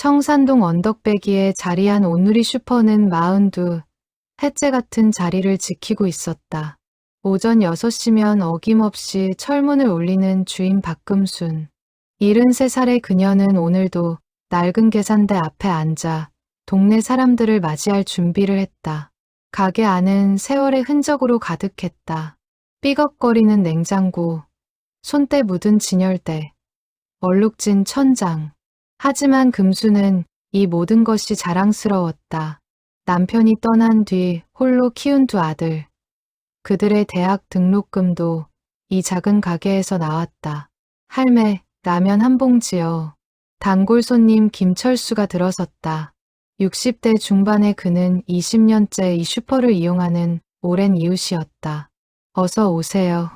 청산동 언덕배기에 자리한 온누리 슈퍼는 42해째 같은 자리를 지키고 있었다. 오전 6시면 어김없이 철문을 울리는 주인 박금순. 73살의 그녀는 오늘도 낡은 계산대 앞에 앉아 동네 사람들을 맞이할 준비를 했다. 가게 안은 세월의 흔적으로 가득했다. 삐걱거리는 냉장고, 손때 묻은 진열대, 얼룩진 천장. 하지만 금수는 이 모든 것이 자랑스러웠다. 남편이 떠난 뒤 홀로 키운 2 아들. 그들의 대학 등록금도 이 작은 가게에서 나왔다. 할매, 라면 한 봉지요. 단골 손님 김철수가 들어섰다. 60대 중반의 그는 20년째 이 슈퍼를 이용하는 오랜 이웃이었다. 어서 오세요.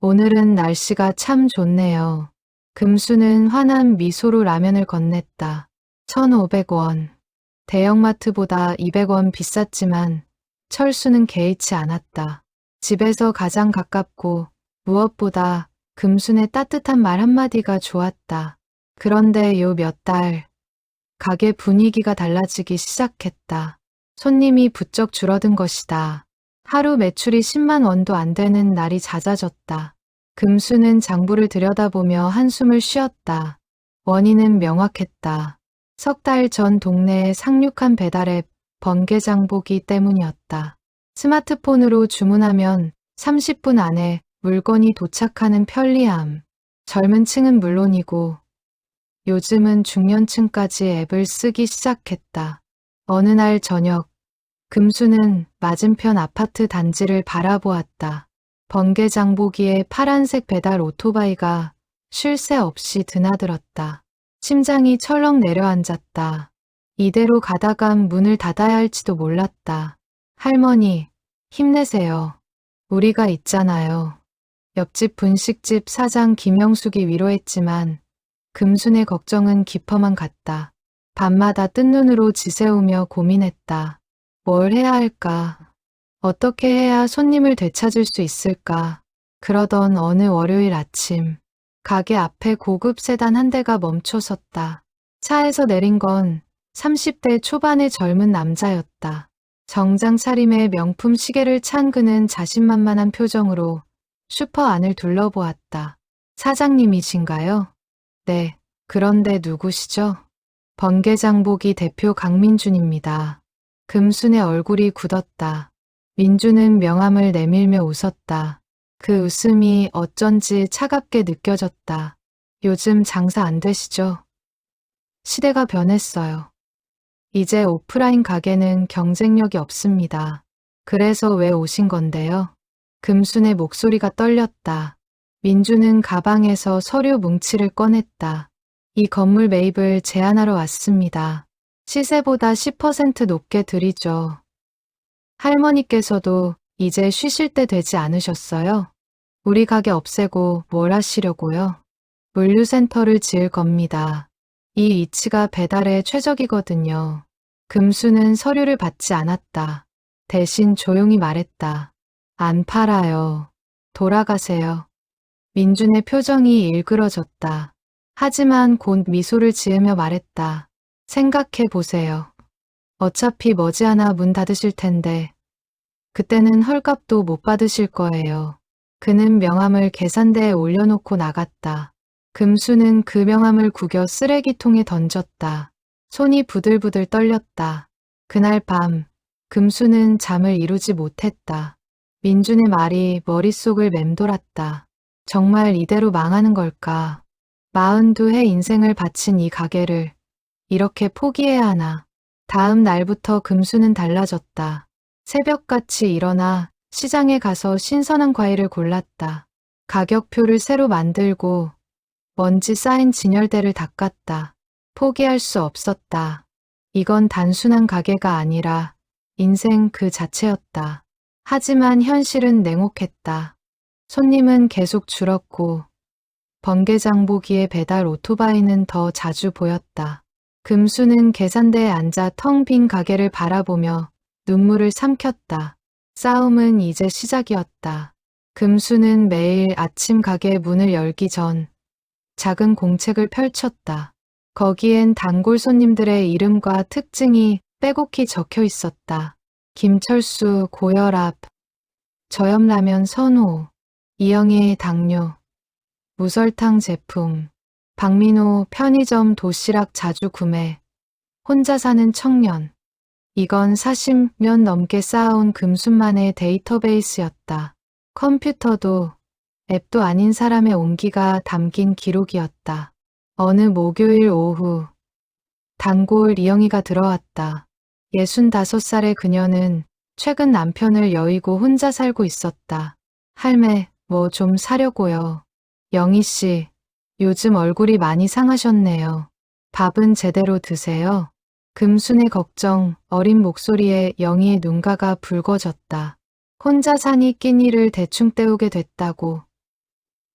오늘은 날씨가 참 좋네요. 금수는 환한 미소로 라면을 건넸다. 1,500원. 대형마트보다 200원 비쌌지만 철수는 개의치 않았다. 집에서 가장 가깝고 무엇보다 금순의 따뜻한 말 한마디가 좋았다. 그런데 요 몇 달, 가게 분위기가 달라지기 시작했다. 손님이 부쩍 줄어든 것이다. 하루 매출이 10만 원도 안 되는 날이 잦아졌다. 금수는 장부를 들여다보며 한숨을 쉬었다. 원인은 명확했다. 3 달 전 동네의 상륙한 배달앱 번개장보기 때문이었다. 스마트폰으로 주문하면 30분 안에 물건이 도착하는 편리함. 젊은 층은 물론이고 요즘은 중년층까지 앱을 쓰기 시작했다. 어느 날 저녁, 금수는 맞은편 아파트 단지를 바라보았다. 번개장보기에 파란색 배달 오토바이가 쉴 새 없이 드나들었다. 심장이 철렁 내려앉았다. 이대로 가다간 문을 닫아야 할지도 몰랐다. 할머니, 힘내세요. 우리가 있잖아요. 옆집 분식집 사장 김영숙이 위로했지만 금순의 걱정은 깊어만 갔다. 밤마다 뜬 눈으로 지새우며 고민했다. 뭘 해야 할까? 어떻게 해야 손님을 되찾을 수 있을까? 그러던 어느 월요일 아침, 가게 앞에 고급 세단 한 대가 멈춰 섰다. 차에서 내린 건 30대 초반의 젊은 남자였다. 정장 차림에 명품 시계를 찬 그는 자신만만한 표정으로 슈퍼 안을 둘러보았다. 사장님이신가요? 네, 그런데 누구시죠? 번개장보기 대표 강민준입니다. 금순의 얼굴이 굳었다. 민준은 명함을 내밀며 웃었다. 그 웃음이 어쩐지 차갑게 느껴졌다. 요즘 장사 안 되시죠? 시대가 변했어요. 이제 오프라인 가게는 경쟁력이 없습니다. 그래서 왜 오신 건데요? 금순의 목소리가 떨렸다. 민준은 가방에서 서류 뭉치를 꺼냈다. 이 건물 매입을 제안하러 왔습니다. 시세보다 10% 높게 드리죠. 할머니께서도 이제 쉬실 때 되지 않으셨어요? 우리 가게 없애고 뭘 하시려고요? 물류센터를 지을 겁니다. 이 위치가 배달에 최적이거든요. 금수는 서류를 받지 않았다. 대신 조용히 말했다. 안 팔아요. 돌아가세요. 민준의 표정이 일그러졌다. 하지만 곧 미소를 지으며 말했다. 생각해 보세요. 어차피 머지않아 문 닫으실 텐데 그때는 헐값도 못 받으실 거예요. 그는 명함을 계산대에 올려놓고 나갔다. 금수는 그 명함을 구겨 쓰레기통에 던졌다. 손이 부들부들 떨렸다. 그날 밤 금수는 잠을 이루지 못했다. 민준의 말이 머릿속을 맴돌았다. 정말 이대로 망하는 걸까? 42해 인생을 바친 이 가게를 이렇게 포기해야 하나? 다음 날부터 금수는 달라졌다. 새벽같이 일어나 시장에 가서 신선한 과일을 골랐다. 가격표를 새로 만들고 먼지 쌓인 진열대를 닦았다. 포기할 수 없었다. 이건 단순한 가게가 아니라 인생 그 자체였다. 하지만 현실은 냉혹했다. 손님은 계속 줄었고 번개장보기의 배달 오토바이는 더 자주 보였다. 금수는 계산대에 앉아 텅 빈 가게를 바라보며 눈물을 삼켰다. 싸움은 이제 시작이었다. 금수는 매일 아침 가게 문을 열기 전 작은 공책을 펼쳤다. 거기엔 단골 손님들의 이름과 특징이 빼곡히 적혀 있었다. 김철수 고혈압, 저염라면 선호, 이영애 당뇨, 무설탕 제품, 박민호 편의점 도시락 자주 구매, 혼자 사는 청년. 이건 40년 넘게 쌓아온 금순만의 데이터베이스였다. 컴퓨터도 앱도 아닌 사람의 온기가 담긴 기록이었다. 어느 목요일 오후 단골 이영희가 들어왔다. 65살의 그녀는 최근 남편을 여의고 혼자 살고 있었다. 할매, 뭐 좀 사려고요. 영희 씨, 요즘 얼굴이 많이 상하셨네요. 밥은 제대로 드세요. 금순의 걱정, 어린 목소리에 영희의 눈가가 붉어졌다. 혼자 사니 끼니를 대충 때우게 됐다고.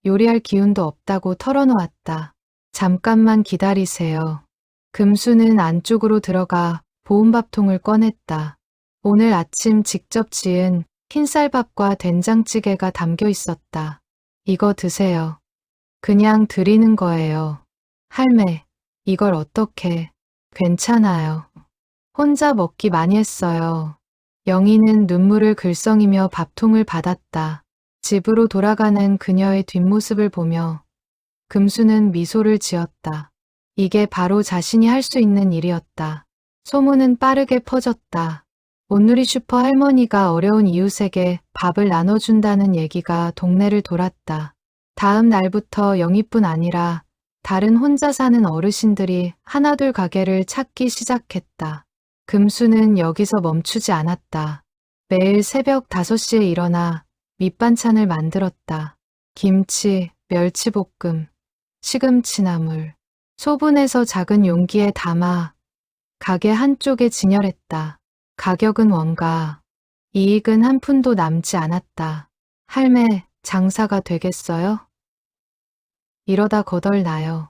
요리할 기운도 없다고 털어놓았다. 잠깐만 기다리세요. 금수는 안쪽으로 들어가 보온밥통을 꺼냈다. 오늘 아침 직접 지은 흰쌀밥과 된장찌개가 담겨 있었다. 이거 드세요. 그냥 드리는 거예요. 할매, 이걸 어떻게? 괜찮아요. 혼자 먹기 많이 했어요. 영희는 눈물을 글썽이며 밥통을 받았다. 집으로 돌아가는 그녀의 뒷모습을 보며 금수는 미소를 지었다. 이게 바로 자신이 할 수 있는 일이었다. 소문은 빠르게 퍼졌다. 온누리 슈퍼 할머니가 어려운 이웃에게 밥을 나눠준다는 얘기가 동네를 돌았다. 다음 날부터 영희뿐 아니라 다른 혼자 사는 어르신들이 하나둘 가게를 찾기 시작했다. 금수는 여기서 멈추지 않았다. 매일 새벽 5시에 일어나 밑반찬을 만들었다. 김치, 멸치볶음, 시금치나물, 소분해서 작은 용기에 담아 가게 한쪽에 진열했다. 가격은 원가, 이익은 한 푼도 남지 않았다. 할매, 장사가 되겠어요? 이러다 거덜나요.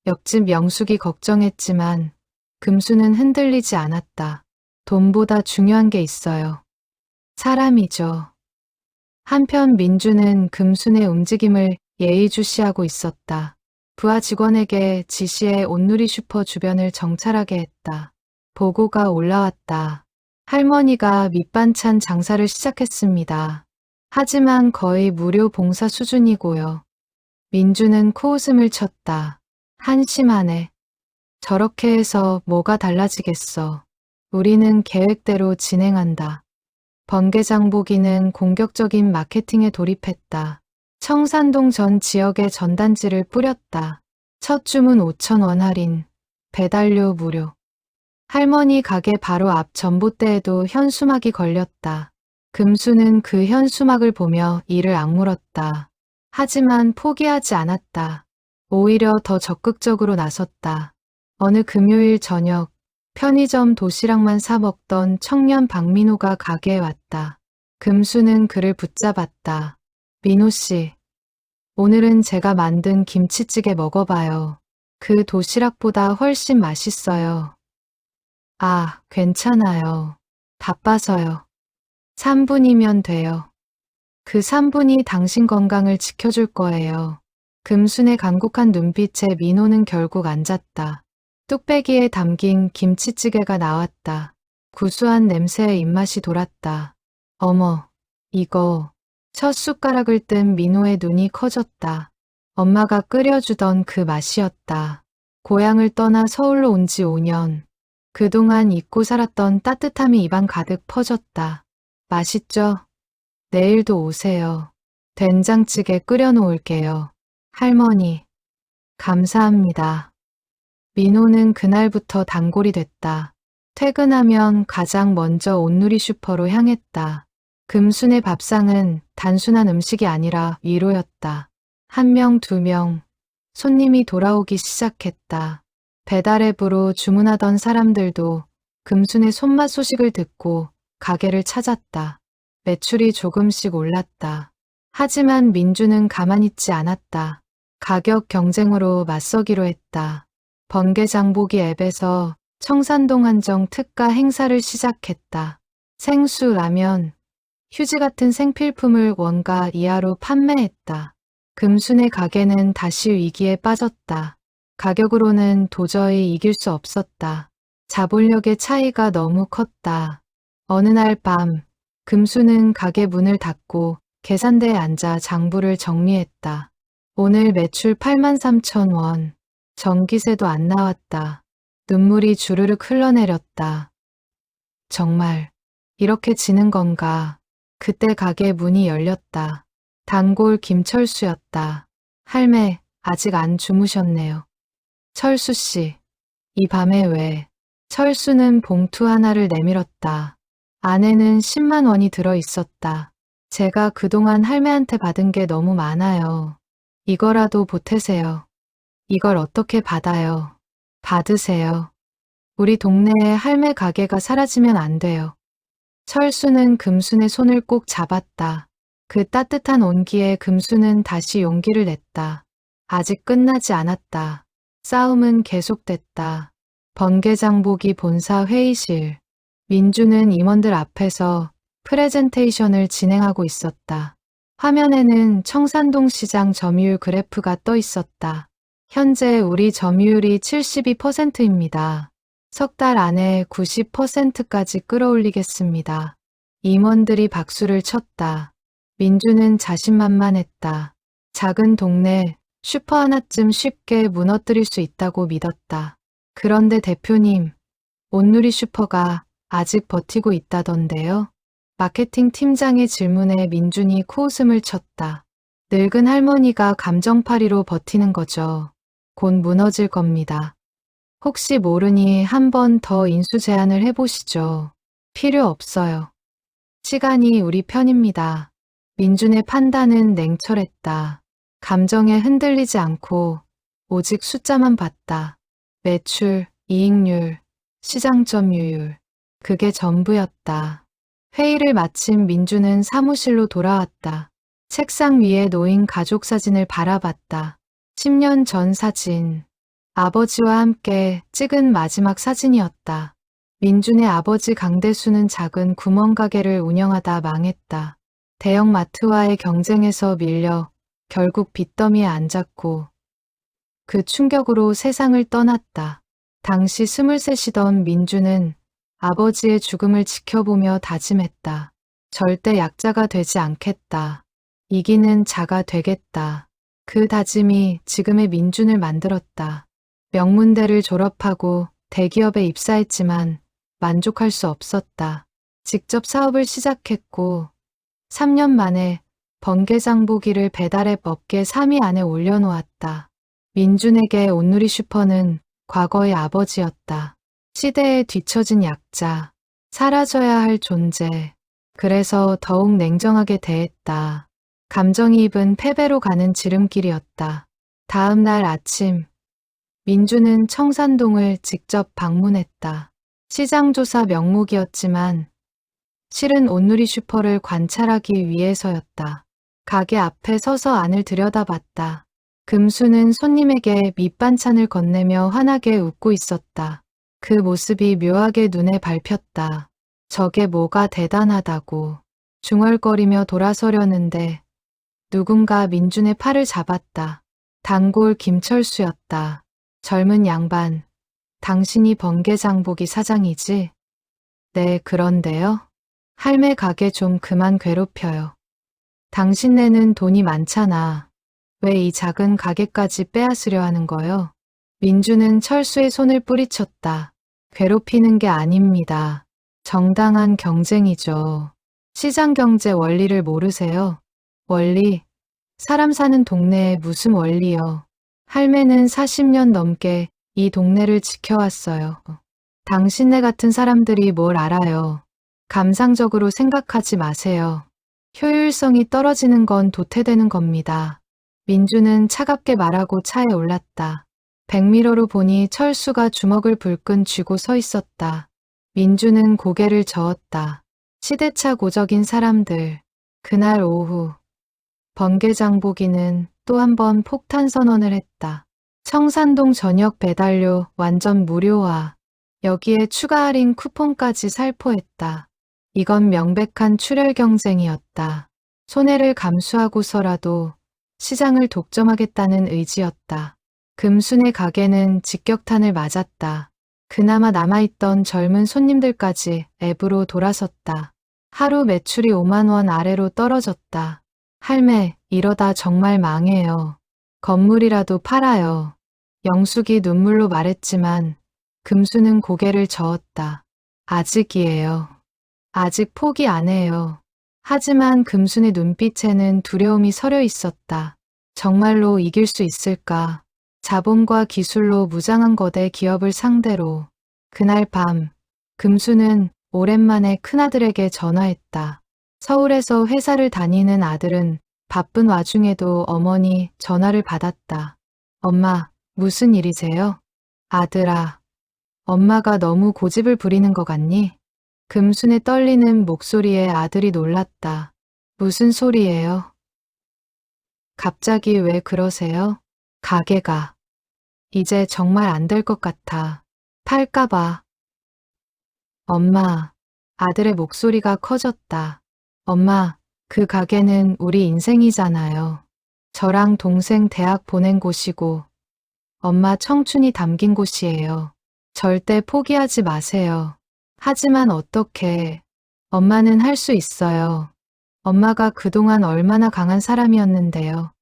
옆집 명숙이 걱정했지만 금수는 흔들리지 않았다. 돈보다 중요한 게 있어요. 사람이죠. 한편 민주는 금순의 움직임을 예의주시하고 있었다. 부하 직원에게 지시해 온누리 슈퍼 주변을 정찰하게 했다. 보고가 올라왔다. 할머니가 밑반찬 장사를 시작했습니다. 하지만 거의 무료 봉사 수준이고요. 민주는 코웃음을 쳤다. 한심하네. 저렇게 해서 뭐가 달라지겠어. 우리는 계획대로 진행한다. 번개장보기는 공격적인 마케팅에 돌입했다. 청산동 전 지역에 전단지를 뿌렸다. 첫 주문 5,000원 할인, 배달료 무료. 할머니 가게 바로 앞 전봇대에도 현수막이 걸렸다. 금수는 그 현수막을 보며 이를 악물었다. 하지만 포기하지 않았다. 오히려 더 적극적으로 나섰다. 어느 금요일 저녁, 편의점 도시락만 사 먹던 청년 박민호가 가게에 왔다. 금수는 그를 붙잡았다. 민호 씨, 오늘은 제가 만든 김치찌개 먹어봐요. 그 도시락보다 훨씬 맛있어요. 아, 괜찮아요. 바빠서요. 3분이면 돼요. 그 3분이 당신 건강을 지켜줄 거예요. 금순의 간곡한 눈빛에 민호는 결국 앉았다. 뚝배기에 담긴 김치찌개가 나왔다. 구수한 냄새에 입맛이 돌았다. 어머, 이거. 첫 숟가락을 뜬 민호의 눈이 커졌다. 엄마가 끓여주던 그 맛이었다. 고향을 떠나 서울로 온 지 5년. 그동안 잊고 살았던 따뜻함이 입안 가득 퍼졌다. 맛있죠? 내일도 오세요. 된장찌개 끓여놓을게요. 할머니, 감사합니다. 민호는 그날부터 단골이 됐다. 퇴근하면 가장 먼저 온누리 슈퍼로 향했다. 금순의 밥상은 단순한 음식이 아니라 위로였다. 1명, 2명, 손님이 돌아오기 시작했다. 배달앱으로 주문하던 사람들도 금순의 손맛 소식을 듣고 가게를 찾았다. 매출이 조금씩 올랐다. 하지만 민주는 가만히 있지 않았다. 가격 경쟁으로 맞서기로 했다. 번개장보기 앱에서 청산동 한정 특가 행사를 시작했다. 생수, 라면, 휴지 같은 생필품을 원가 이하로 판매했다. 금순의 가게는 다시 위기에 빠졌다. 가격으로는 도저히 이길 수 없었다. 자본력의 차이가 너무 컸다. 어느 날 밤, 금수는 가게 문을 닫고 계산대에 앉아 장부를 정리했다. 오늘 매출 83,000원. 전기세도 안 나왔다. 눈물이 주르륵 흘러내렸다. 정말 이렇게 지는 건가? 그때 가게 문이 열렸다. 단골 김철수였다. 할매, 아직 안 주무셨네요. 철수 씨, 이 밤에 왜? 철수는 봉투 하나를 내밀었다. 안에는 10만 원이 들어 있었다. 제가 그동안 할매한테 받은 게 너무 많아요. 이거라도 보태세요. 이걸 어떻게 받아요? 받으세요. 우리 동네에 할매 가게가 사라지면 안 돼요. 철수는 금순의 손을 꼭 잡았다. 그 따뜻한 온기에 금수는 다시 용기를 냈다. 아직 끝나지 않았다. 싸움은 계속됐다. 번개장보기 본사 회의실. 민주는 임원들 앞에서 프레젠테이션을 진행하고 있었다. 화면에는 청산동 시장 점유율 그래프가 떠 있었다. 현재 우리 점유율이 72%입니다. 석 달 안에 90%까지 끌어올리겠습니다. 임원들이 박수를 쳤다. 민주는 자신만만했다. 작은 동네 슈퍼 하나쯤 쉽게 무너뜨릴 수 있다고 믿었다. 그런데 대표님, 온누리 슈퍼가 아직 버티고 있다던데요? 마케팅 팀장의 질문에 민준이 코웃음을 쳤다. 늙은 할머니가 감정파리로 버티는 거죠. 곧 무너질 겁니다. 혹시 모르니 한 번 더 인수 제안을 해보시죠. 필요 없어요. 시간이 우리 편입니다. 민준의 판단은 냉철했다. 감정에 흔들리지 않고 오직 숫자만 봤다. 매출, 이익률, 시장 점유율. 그게 전부였다. 회의를 마친 민주는 사무실로 돌아왔다. 책상 위에 놓인 가족 사진을 바라봤다. 10년 전 사진. 아버지와 함께 찍은 마지막 사진이었다. 민준의 아버지 강대수는 작은 구멍가게를 운영하다 망했다. 대형마트와의 경쟁에서 밀려 결국 빚더미에 앉았고 그 충격으로 세상을 떠났다. 당시 23이던 민주는 아버지의 죽음을 지켜보며 다짐했다. 절대 약자가 되지 않겠다. 이기는 자가 되겠다. 그 다짐이 지금의 민준을 만들었다. 명문대를 졸업하고 대기업에 입사했지만 만족할 수 없었다. 직접 사업을 시작했고 3년 만에 번개장보기를 배달앱 업계 3위 안에 올려놓았다. 민준에게 온누리 슈퍼는 과거의 아버지였다. 시대에 뒤처진 약자, 사라져야 할 존재. 그래서 더욱 냉정하게 대했다. 감정이입은 패배로 가는 지름길이었다. 다음 날 아침, 민주는 청산동을 직접 방문했다. 시장조사 명목이었지만 실은 온누리 슈퍼를 관찰하기 위해서였다. 가게 앞에 서서 안을 들여다봤다. 금수는 손님에게 밑반찬을 건네며 환하게 웃고 있었다. 그 모습이 묘하게 눈에 밟혔다. 저게 뭐가 대단하다고. 중얼거리며 돌아서려는데 누군가 민준의 팔을 잡았다. 단골 김철수였다. 젊은 양반, 당신이 번개장보기 사장이지? 네, 그런데요. 할매 가게 좀 그만 괴롭혀요. 당신네는 돈이 많잖아. 왜 이 작은 가게까지 빼앗으려 하는 거요? 민주는 철수의 손을 뿌리쳤다. 괴롭히는 게 아닙니다. 정당한 경쟁이죠. 시장 경제 원리를 모르세요? 원리? 사람 사는 동네에 무슨 원리요? 할매는 40년 넘게 이 동네를 지켜왔어요. 당신네 같은 사람들이 뭘 알아요. 감상적으로 생각하지 마세요. 효율성이 떨어지는 건 도태되는 겁니다. 민주는 차갑게 말하고 차에 올랐다. 백미러로 보니 철수가 주먹을 불끈 쥐고 서 있었다. 민주는 고개를 저었다. 시대착오적인 사람들. 그날 오후 번개장보기는 또 한 번 폭탄 선언을 했다. 청산동 저녁 배달료 완전 무료화. 여기에 추가 할인 쿠폰까지 살포했다. 이건 명백한 출혈 경쟁이었다. 손해를 감수하고서라도 시장을 독점하겠다는 의지였다. 금순의 가게는 직격탄을 맞았다. 그나마 남아있던 젊은 손님들까지 앱으로 돌아섰다. 하루 매출이 5만 원 아래로 떨어졌다. 할매, 이러다 정말 망해요. 건물이라도 팔아요. 영숙이 눈물로 말했지만 금수는 고개를 저었다. 아직이에요. 아직 포기 안 해요. 하지만 금순의 눈빛에는 두려움이 서려 있었다. 정말로 이길 수 있을까? 자본과 기술로 무장한 거대 기업을 상대로. 그날 밤, 금수는 오랜만에 큰아들에게 전화했다. 서울에서 회사를 다니는 아들은 바쁜 와중에도 어머니 전화를 받았다. 엄마, 무슨 일이세요? 아들아, 엄마가 너무 고집을 부리는 것 같니? 금순의 떨리는 목소리에 아들이 놀랐다. 무슨 소리예요? 갑자기 왜 그러세요? 가게가 이제 정말 안 될 것 같아. 팔까봐. 엄마, 아들의 목소리가 커졌다. 엄마, 그 가게는 우리 인생이잖아요. 저랑 동생 대학 보낸 곳이고, 엄마 청춘이 담긴 곳이에요. 절대 포기하지 마세요. 하지만 어떻게, 엄마는 할 수 있어요. 엄마가 그동안 얼마나 강한 사람이었는데요.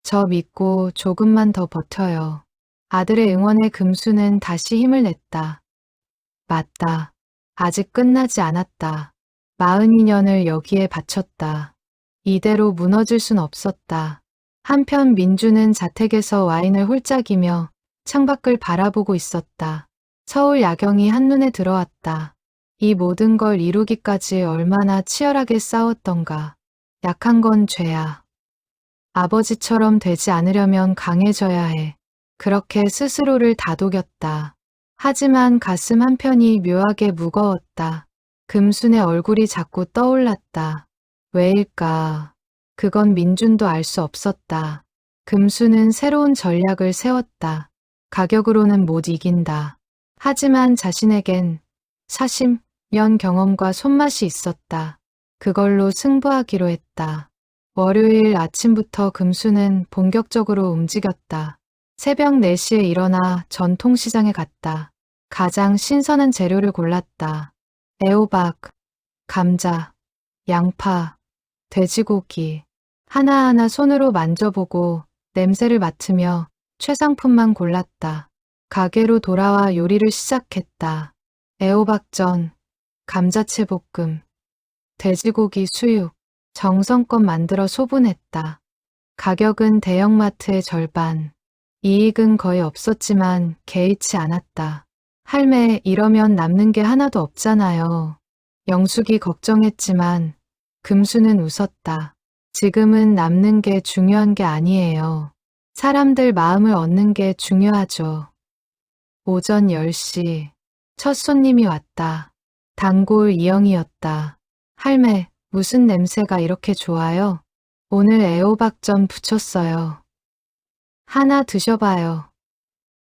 저 믿고 조금만 더 버텨요. 아들의 응원에 금수는 다시 힘을 냈다. 맞다. 아직 끝나지 않았다. 42년을 여기에 바쳤다. 이대로 무너질 순 없었다. 한편 민주는 자택에서 와인을 홀짝이며 창밖을 바라보고 있었다. 서울 야경이 한눈에 들어왔다. 이 모든 걸 이루기까지 얼마나 치열하게 싸웠던가. 약한 건 죄야. 아버지처럼 되지 않으려면 강해져야 해. 그렇게 스스로를 다독였다. 하지만 가슴 한편이 묘하게 무거웠다. 금순의 얼굴이 자꾸 떠올랐다. 왜일까? 그건 민준도 알 수 없었다. 금순은 새로운 전략을 세웠다. 가격으로는 못 이긴다. 하지만 자신에겐 사십 년 경험과 손맛이 있었다. 그걸로 승부하기로 했다. 월요일 아침부터 금수는 본격적으로 움직였다. 새벽 4시에 일어나 전통시장에 갔다. 가장 신선한 재료를 골랐다. 애호박, 감자, 양파, 돼지고기. 하나하나 손으로 만져보고 냄새를 맡으며 최상품만 골랐다. 가게로 돌아와 요리를 시작했다. 애호박전, 감자채 볶음, 돼지고기 수육, 정성껏 만들어 소분했다. 가격은 대형마트의 절반. 이익은 거의 없었지만 개의치 않았다. 할매, 이러면 남는 게 하나도 없잖아요. 영숙이 걱정했지만 금수는 웃었다. 지금은 남는 게 중요한 게 아니에요. 사람들 마음을 얻는 게 중요하죠. 오전 10시. 첫 손님이 왔다. 단골 이영이었다. 할매, 무슨 냄새가 이렇게 좋아요? 오늘 애호박전 부쳤어요. 하나 드셔봐요.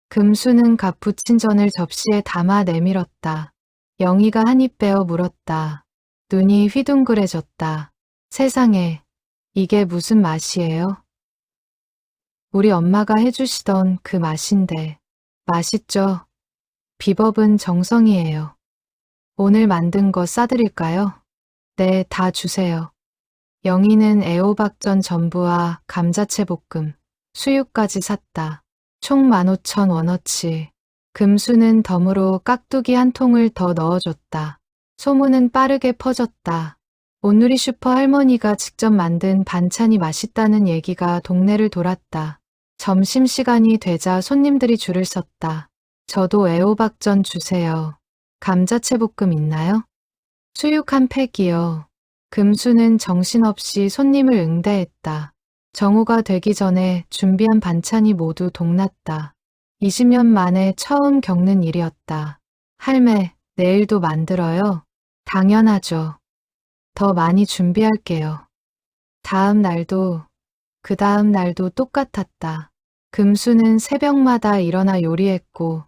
금수는 갓 부친 전을 접시에 담아 내밀었다. 영희가 한 입 빼어 물었다. 눈이 휘둥그레졌다. 세상에, 이게 무슨 맛이에요? 우리 엄마가 해주시던 그 맛인데. 맛있죠? 비법은 정성이에요. 오늘 만든 거 싸드릴까요? 네, 다 주세요. 영희는 애호박전 전부와 감자채 볶음, 수육까지 샀다. 총 15,000원어치. 금수는 덤으로 깍두기 한 통을 더 넣어줬다. 소문은 빠르게 퍼졌다. 온누리 슈퍼 할머니가 직접 만든 반찬이 맛있다는 얘기가 동네를 돌았다. 점심시간이 되자 손님들이 줄을 섰다. 저도 애호박전 주세요. 감자채 볶음 있나요? 수육 한 팩이요. 금수는 정신없이 손님을 응대했다. 정오가 되기 전에 준비한 반찬이 모두 동났다. 20년 만에 처음 겪는 일이었다. 할매, 내일도 만들어요? 당연하죠. 더 많이 준비할게요. 다음 날도, 그 다음 날도 똑같았다. 금수는 새벽마다 일어나 요리했고,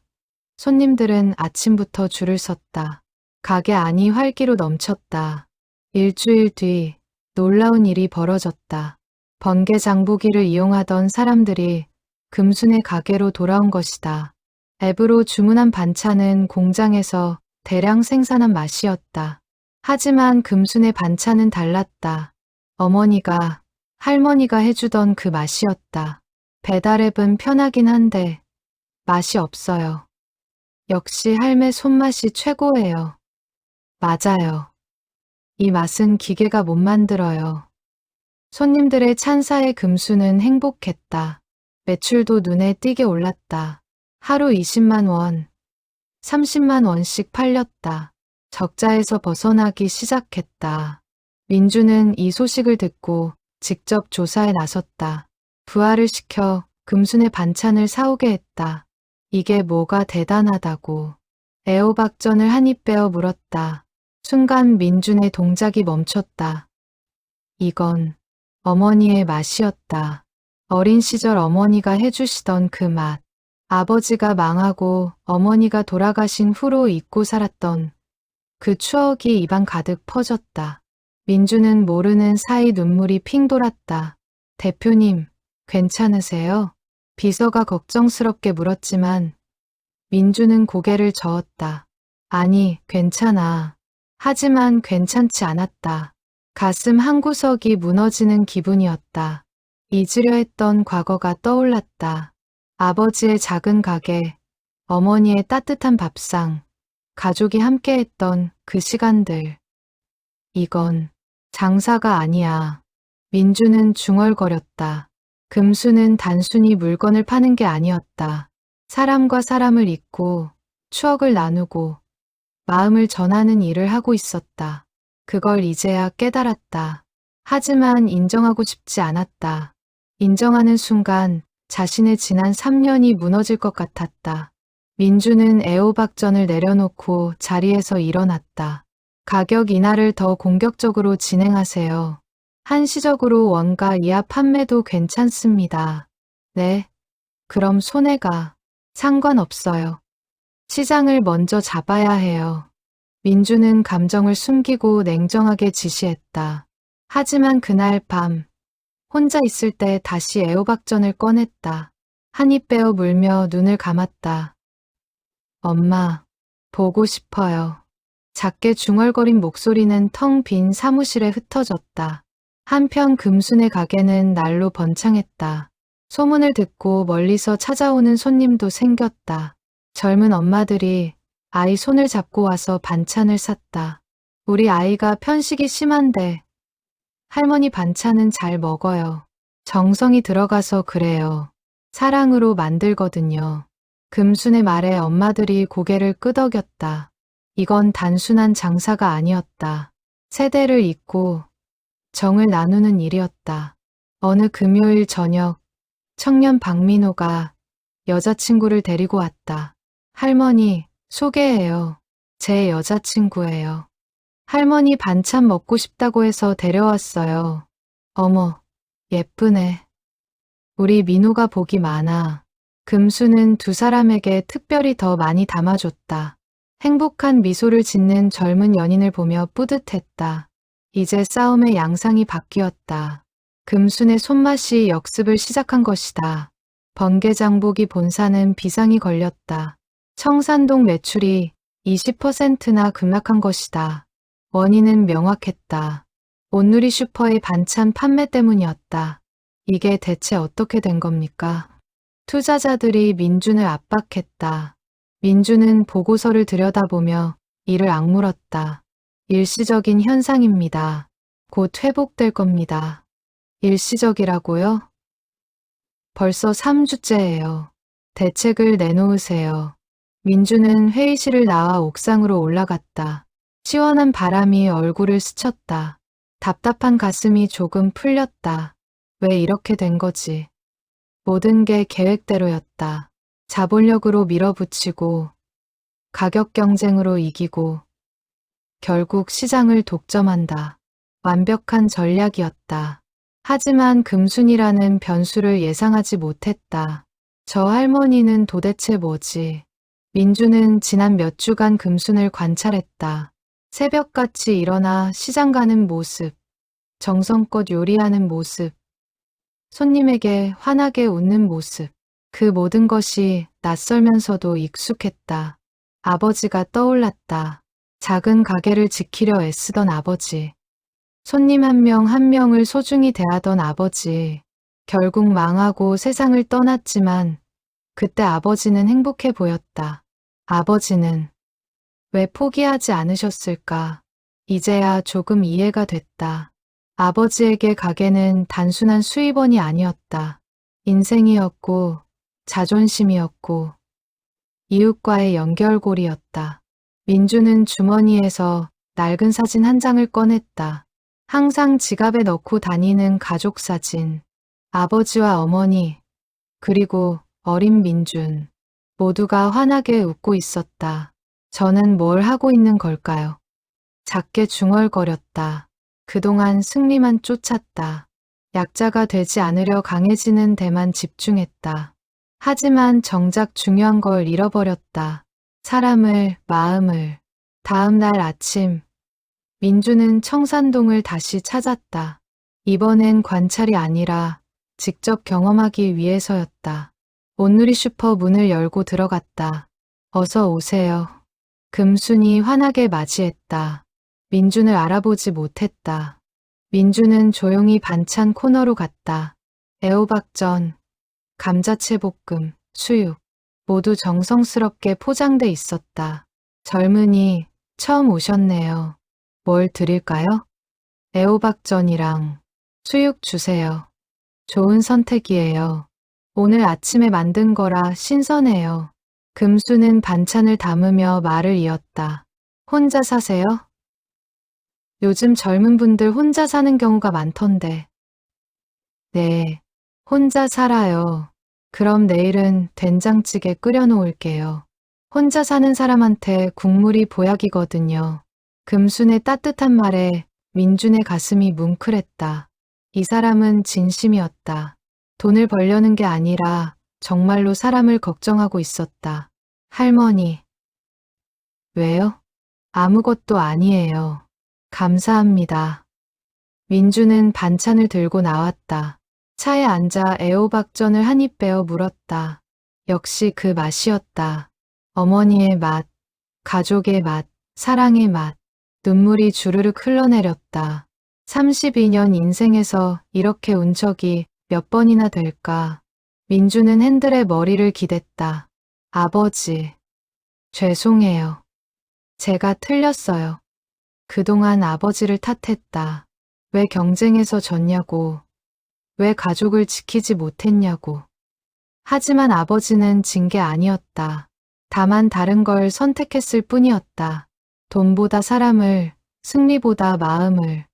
손님들은 아침부터 줄을 섰다. 가게 안이 활기로 넘쳤다. 일주일 뒤 놀라운 일이 벌어졌다. 번개 장보기를 이용하던 사람들이 금순의 가게로 돌아온 것이다. 앱으로 주문한 반찬은 공장에서 대량 생산한 맛이었다. 하지만 금순의 반찬은 달랐다. 어머니가, 할머니가 해주던 그 맛이었다. 배달앱은 편하긴 한데 맛이 없어요. 역시 할매 손맛이 최고예요. 맞아요. 이 맛은 기계가 못 만들어요. 손님들의 찬사에 금수는 행복했다. 매출도 눈에 띄게 올랐다. 하루 20만 원, 30만 원씩 팔렸다. 적자에서 벗어나기 시작했다. 민주는 이 소식을 듣고 직접 조사에 나섰다. 부하를 시켜 금순의 반찬을 사오게 했다. 이게 뭐가 대단하다고. 애호박전을 한 입 빼어 물었다. 순간 민준의 동작이 멈췄다. 이건 어머니의 맛이었다. 어린 시절 어머니가 해주시던 그 맛. 아버지가 망하고 어머니가 돌아가신 후로 잊고 살았던 그 추억이 입안 가득 퍼졌다. 민주는 모르는 사이 눈물이 핑 돌았다. 대표님, 괜찮으세요? 비서가 걱정스럽게 물었지만 민주는 고개를 저었다. 아니, 괜찮아. 하지만 괜찮지 않았다. 가슴 한구석이 무너지는 기분이었다. 잊으려 했던 과거가 떠올랐다. 아버지의 작은 가게, 어머니의 따뜻한 밥상, 가족이 함께했던 그 시간들. 이건 장사가 아니야. 민주는 중얼거렸다. 금수는 단순히 물건을 파는 게 아니었다. 사람과 사람을 잇고 추억을 나누고 마음을 전하는 일을 하고 있었다. 그걸 이제야 깨달았다. 하지만 인정하고 싶지 않았다. 인정하는 순간 자신의 지난 3년이 무너질 것 같았다. 민주는 애호박전을 내려놓고 자리에서 일어났다. 가격 인하를 더 공격적으로 진행하세요. 한시적으로 원가 이하 판매도 괜찮습니다. 네, 그럼 손해가 상관없어요. 시장을 먼저 잡아야 해요. 민주는 감정을 숨기고 냉정하게 지시했다. 하지만 그날 밤 혼자 있을 때 다시 애호박전을 꺼냈다. 한 입 빼어 물며 눈을 감았다. 엄마, 보고 싶어요. 작게 중얼거린 목소리는 텅 빈 사무실에 흩어졌다. 한편 금순의 가게는 날로 번창했다. 소문을 듣고 멀리서 찾아오는 손님도 생겼다. 젊은 엄마들이 아이 손을 잡고 와서 반찬을 샀다. 우리 아이가 편식이 심한데 할머니 반찬은 잘 먹어요. 정성이 들어가서 그래요. 사랑으로 만들거든요. 금순의 말에 엄마들이 고개를 끄덕였다. 이건 단순한 장사가 아니었다. 세대를 잇고 정을 나누는 일이었다. 어느 금요일 저녁, 청년 박민호가 여자친구를 데리고 왔다. 할머니, 소개해요. 제 여자친구예요. 할머니 반찬 먹고 싶다고 해서 데려왔어요. 어머, 예쁘네. 우리 민호가 복이 많아. 금수는 두 사람에게 특별히 더 많이 담아줬다. 행복한 미소를 짓는 젊은 연인을 보며 뿌듯했다. 이제 싸움의 양상이 바뀌었다. 금순의 손맛이 역습을 시작한 것이다. 번개장보기 본사는 비상이 걸렸다. 청산동 매출이 20%나 급락한 것이다. 원인은 명확했다. 온누리 슈퍼의 반찬 판매 때문이었다. 이게 대체 어떻게 된 겁니까? 투자자들이 민준을 압박했다. 민준은 보고서를 들여다보며 이를 악물었다. 일시적인 현상입니다. 곧 회복될 겁니다. 일시적이라고요? 벌써 3주째예요. 대책을 내놓으세요. 민주는 회의실을 나와 옥상으로 올라갔다. 시원한 바람이 얼굴을 스쳤다. 답답한 가슴이 조금 풀렸다. 왜 이렇게 된 거지? 모든 게 계획대로였다. 자본력으로 밀어붙이고 가격 경쟁으로 이기고 결국 시장을 독점한다. 완벽한 전략이었다. 하지만 금순이라는 변수를 예상하지 못했다. 저 할머니는 도대체 뭐지? 민주는 지난 몇 주간 금순을 관찰했다. 새벽같이 일어나 시장 가는 모습, 정성껏 요리하는 모습, 손님에게 환하게 웃는 모습. 그 모든 것이 낯설면서도 익숙했다. 아버지가 떠올랐다. 작은 가게를 지키려 애쓰던 아버지. 손님 한 명 한 명을 소중히 대하던 아버지. 결국 망하고 세상을 떠났지만 그때 아버지는 행복해 보였다. 아버지는 왜 포기하지 않으셨을까? 이제야 조금 이해가 됐다. 아버지에게 가게는 단순한 수입원이 아니었다. 인생이었고, 자존심이었고, 이웃과의 연결고리였다. 민주는 주머니에서 낡은 사진 한 장을 꺼냈다. 항상 지갑에 넣고 다니는 가족 사진. 아버지와 어머니, 그리고 어린 민준. 모두가 환하게 웃고 있었다. 저는 뭘 하고 있는 걸까요? 작게 중얼거렸다. 그동안 승리만 쫓았다. 약자가 되지 않으려 강해지는 데만 집중했다. 하지만 정작 중요한 걸 잃어버렸다. 사람을, 마음을. 다음 날 아침, 민주는 청산동을 다시 찾았다. 이번엔 관찰이 아니라 직접 경험하기 위해서였다. 온누리 슈퍼 문을 열고 들어갔다. 어서 오세요. 금순이 환하게 맞이했다. 민준을 알아보지 못했다. 민준은 조용히 반찬 코너로 갔다. 애호박전, 감자채볶음, 수육, 모두 정성스럽게 포장돼 있었다. 젊은이, 처음 오셨네요. 뭘 드릴까요? 애호박전이랑 수육 주세요. 좋은 선택이에요. 오늘 아침에 만든 거라 신선해요. 금수는 반찬을 담으며 말을 이었다. 혼자 사세요? 요즘 젊은 분들 혼자 사는 경우가 많던데. 네, 혼자 살아요. 그럼 내일은 된장찌개 끓여 놓을게요. 혼자 사는 사람한테 국물이 보약이거든요. 금순의 따뜻한 말에 민준의 가슴이 뭉클했다. 이 사람은 진심이었다. 돈을 벌려는 게 아니라 정말로 사람을 걱정하고 있었다. 할머니. 왜요? 아무것도 아니에요. 감사합니다. 민주는 반찬을 들고 나왔다. 차에 앉아 애호박전을 한 입 베어 물었다. 역시 그 맛이었다. 어머니의 맛, 가족의 맛, 사랑의 맛. 눈물이 주르륵 흘러내렸다. 32년 인생에서 이렇게 운 적이 몇 번이나 될까. 민주는 핸들에 머리를 기댔다. 아버지, 죄송해요. 제가 틀렸어요. 그동안 아버지를 탓했다. 왜 경쟁에서 졌냐고. 왜 가족을 지키지 못했냐고. 하지만 아버지는 진 게 아니었다. 다만 다른 걸 선택했을 뿐이었다. 돈보다 사람을, 승리보다 마음을.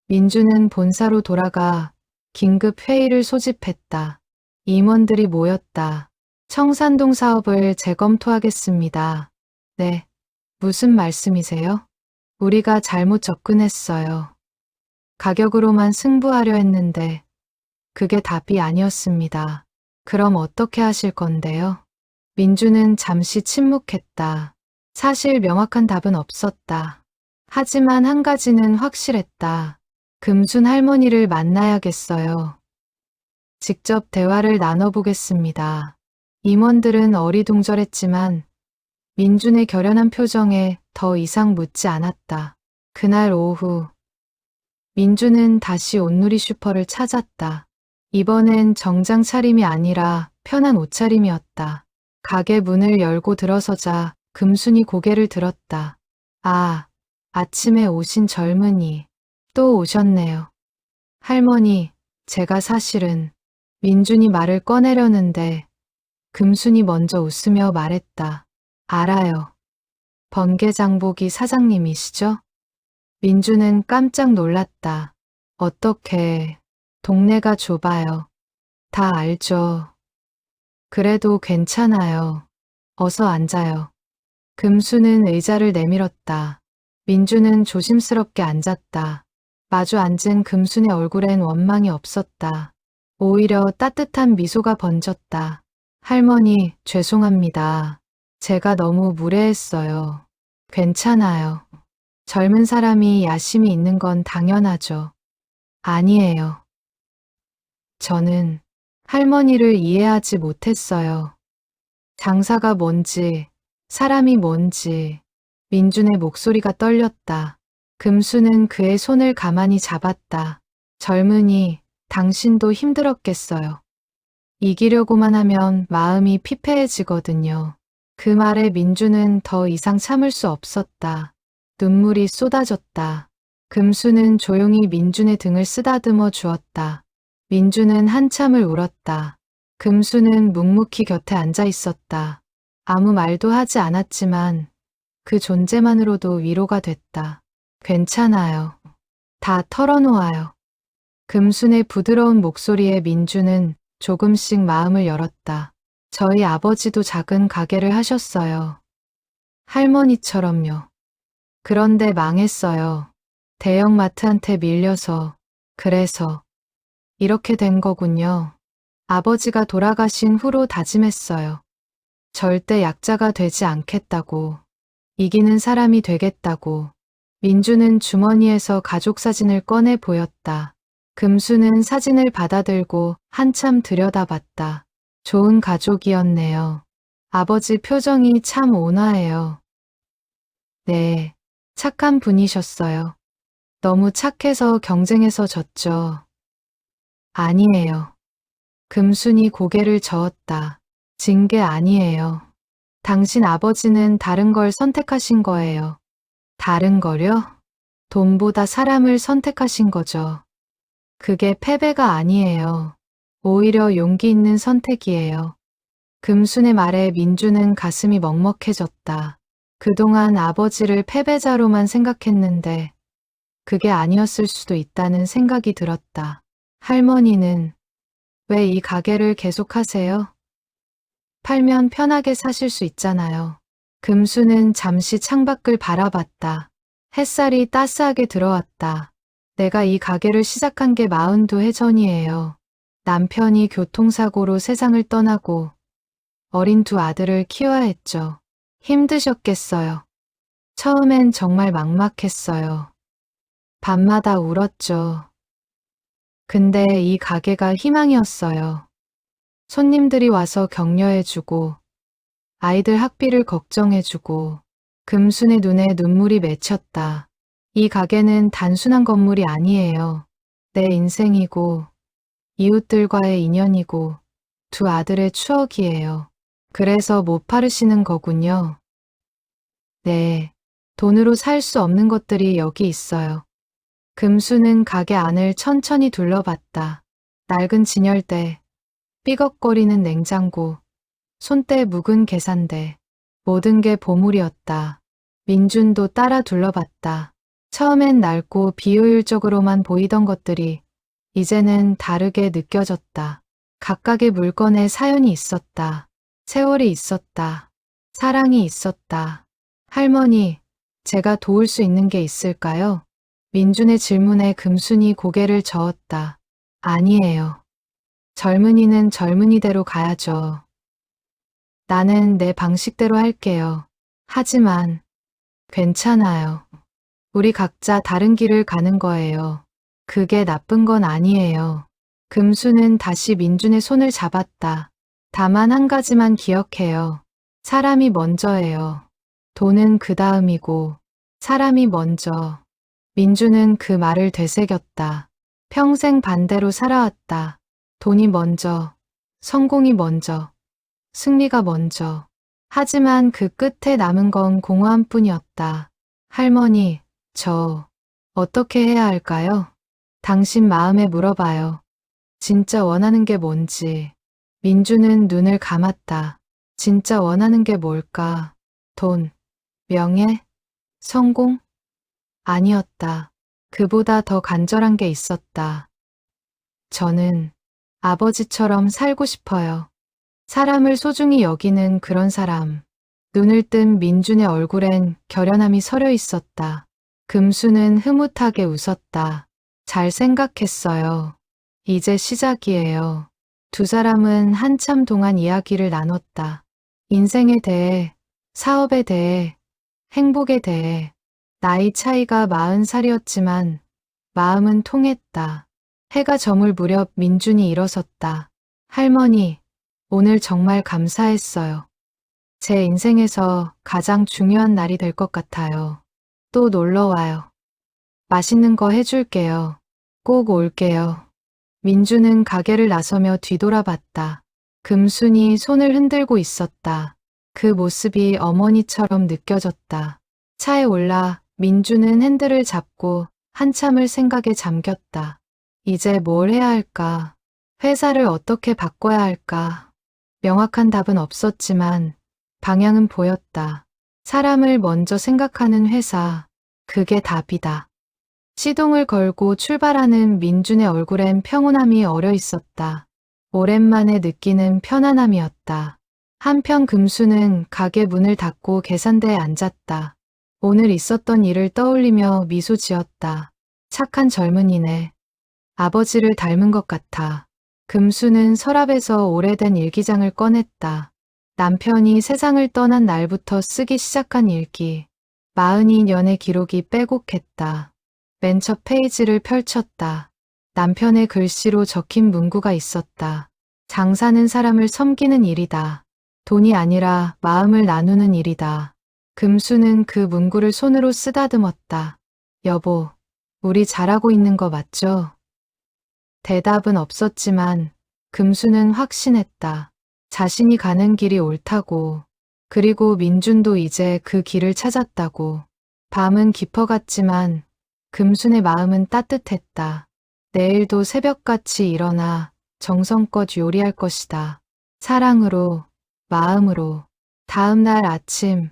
민주는 본사로 돌아가 긴급 회의를 소집했다. 임원들이 모였다. 청산동 사업을 재검토하겠습니다. 네, 무슨 말씀이세요? 우리가 잘못 접근했어요. 가격으로만 승부하려 했는데 그게 답이 아니었습니다. 그럼 어떻게 하실 건데요? 민주는 잠시 침묵했다. 사실 명확한 답은 없었다. 하지만 한 가지는 확실했다. 금순 할머니를 만나야겠어요. 직접 대화를 나눠보겠습니다. 임원들은 어리둥절했지만 민준의 결연한 표정에 더 이상 묻지 않았다. 그날 오후, 민준은 다시 온누리 슈퍼를 찾았다. 이번엔 정장 차림이 아니라 편한 옷차림이었다. 가게 문을 열고 들어서자 금순이 고개를 들었다. 아, 아침에 오신 젊은이. 또 오셨네요. 할머니, 제가 사실은 민준이 말을 꺼내려는데 금순이 먼저 웃으며 말했다. 알아요. 번개장보기 사장님이시죠? 민준은 깜짝 놀랐다. 어떻게, 동네가 좁아요. 다 알죠. 그래도 괜찮아요. 어서 앉아요. 금수는 의자를 내밀었다. 민준은 조심스럽게 앉았다. 마주 앉은 금순의 얼굴엔 원망이 없었다. 오히려 따뜻한 미소가 번졌다. 할머니, 죄송합니다. 제가 너무 무례했어요. 괜찮아요. 젊은 사람이 야심이 있는 건 당연하죠. 아니에요. 저는 할머니를 이해하지 못했어요. 장사가 뭔지, 사람이 뭔지. 민준의 목소리가 떨렸다. 금수는 그의 손을 가만히 잡았다. 젊은이, 당신도 힘들었겠어요. 이기려고만 하면 마음이 피폐해지거든요. 그 말에 민주는 더 이상 참을 수 없었다. 눈물이 쏟아졌다. 금수는 조용히 민준의 등을 쓰다듬어 주었다. 민주는 한참을 울었다. 금수는 묵묵히 곁에 앉아 있었다. 아무 말도 하지 않았지만 그 존재만으로도 위로가 됐다. 괜찮아요. 다 털어놓아요. 금순의 부드러운 목소리에 민주는 조금씩 마음을 열었다. 저희 아버지도 작은 가게를 하셨어요. 할머니처럼요. 그런데 망했어요. 대형마트한테 밀려서. 그래서 이렇게 된 거군요. 아버지가 돌아가신 후로 다짐했어요. 절대 약자가 되지 않겠다고. 이기는 사람이 되겠다고. 민주는 주머니에서 가족 사진을 꺼내 보였다. 금수는 사진을 받아들고 한참 들여다봤다. 좋은 가족이었네요. 아버지 표정이 참 온화해요. 네, 착한 분이셨어요. 너무 착해서 경쟁해서 졌죠. 아니에요. 금순이 고개를 저었다. 진 게 아니에요. 당신 아버지는 다른 걸 선택하신 거예요. 다른 거요? 돈보다 사람을 선택하신 거죠. 그게 패배가 아니에요. 오히려 용기 있는 선택이에요. 금순의 말에 민주는 가슴이 먹먹해졌다. 그동안 아버지를 패배자로만 생각했는데 그게 아니었을 수도 있다는 생각이 들었다. 할머니는 왜 이 가게를 계속하세요? 팔면 편하게 사실 수 있잖아요. 금수는 잠시 창밖을 바라봤다. 햇살이 따스하게 들어왔다. 내가 이 가게를 시작한 게 42해 전이에요. 남편이 교통사고로 세상을 떠나고 어린 두 아들을 키워야 했죠. 힘드셨겠어요. 처음엔 정말 막막했어요. 밤마다 울었죠. 근데 이 가게가 희망이었어요. 손님들이 와서 격려해주고 아이들 학비를 걱정해주고 금순의 눈에 눈물이 맺혔다. 이 가게는 단순한 건물이 아니에요. 내 인생이고 이웃들과의 인연이고 두 아들의 추억이에요. 그래서 못 팔으시는 거군요. 네, 돈으로 살 수 없는 것들이 여기 있어요. 금수는 가게 안을 천천히 둘러봤다. 낡은 진열대, 삐걱거리는 냉장고, 손때 묵은 계산대, 모든 게 보물이었다. 민준도 따라 둘러봤다. 처음엔 낡고 비효율적으로만 보이던 것들이 이제는 다르게 느껴졌다. 각각의 물건에 사연이 있었다. 세월이 있었다. 사랑이 있었다. 할머니, 제가 도울 수 있는 게 있을까요? 민준의 질문에 금순이 고개를 저었다. 아니에요. 젊은이는 젊은이대로 가야죠. 나는 내 방식대로 할게요. 하지만 괜찮아요. 우리 각자 다른 길을 가는 거예요. 그게 나쁜 건 아니에요. 금수는 다시 민준의 손을 잡았다. 다만 한 가지만 기억해요. 사람이 먼저예요. 돈은 그 다음이고 사람이 먼저. 민준은 그 말을 되새겼다. 평생 반대로 살아왔다. 돈이 먼저, 성공이 먼저, 승리가 먼저. 하지만 그 끝에 남은 건 공허함 뿐이었다. 할머니, 저 어떻게 해야 할까요? 당신 마음에 물어봐요. 진짜 원하는 게 뭔지. 민주는 눈을 감았다. 진짜 원하는 게 뭘까? 돈, 명예, 성공? 아니었다. 그보다 더 간절한 게 있었다. 저는 아버지처럼 살고 싶어요. 사람을 소중히 여기는 그런 사람. 눈을 뜬 민준의 얼굴엔 결연함이 서려 있었다. 금수는 흐뭇하게 웃었다. 잘 생각했어요. 이제 시작이에요. 두 사람은 한참 동안 이야기를 나눴다. 인생에 대해, 사업에 대해, 행복에 대해. 나이 차이가 40살이었지만 마음은 통했다. 해가 저물 무렵 민준이 일어섰다. 할머니, 오늘 정말 감사했어요. 제 인생에서 가장 중요한 날이 될 것 같아요. 또 놀러 와요. 맛있는 거 해줄게요. 꼭 올게요. 민주는 가게를 나서며 뒤돌아봤다. 금순이 손을 흔들고 있었다. 그 모습이 어머니처럼 느껴졌다. 차에 올라 민주는 핸들을 잡고 한참을 생각에 잠겼다. 이제 뭘 해야 할까? 회사를 어떻게 바꿔야 할까? 명확한 답은 없었지만 방향은 보였다. 사람을 먼저 생각하는 회사, 그게 답이다. 시동을 걸고 출발하는 민준의 얼굴엔 평온함이 어려 있었다. 오랜만에 느끼는 편안함이었다. 한편 금수는 가게 문을 닫고 계산대에 앉았다. 오늘 있었던 일을 떠올리며 미소 지었다. 착한 젊은이네. 아버지를 닮은 것 같아. 금수는 서랍에서 오래된 일기장을 꺼냈다. 남편이 세상을 떠난 날부터 쓰기 시작한 일기. 42년의 기록이 빼곡했다. 맨 첫 페이지를 펼쳤다. 남편의 글씨로 적힌 문구가 있었다. 장사는 사람을 섬기는 일이다. 돈이 아니라 마음을 나누는 일이다. 금수는 그 문구를 손으로 쓰다듬었다. 여보, 우리 잘하고 있는 거 맞죠? 대답은 없었지만 금수는 확신했다. 자신이 가는 길이 옳다고. 그리고 민준도 이제 그 길을 찾았다고. 밤은 깊어갔지만 금순의 마음은 따뜻했다. 내일도 새벽같이 일어나 정성껏 요리할 것이다. 사랑으로, 마음으로. 다음 날 아침,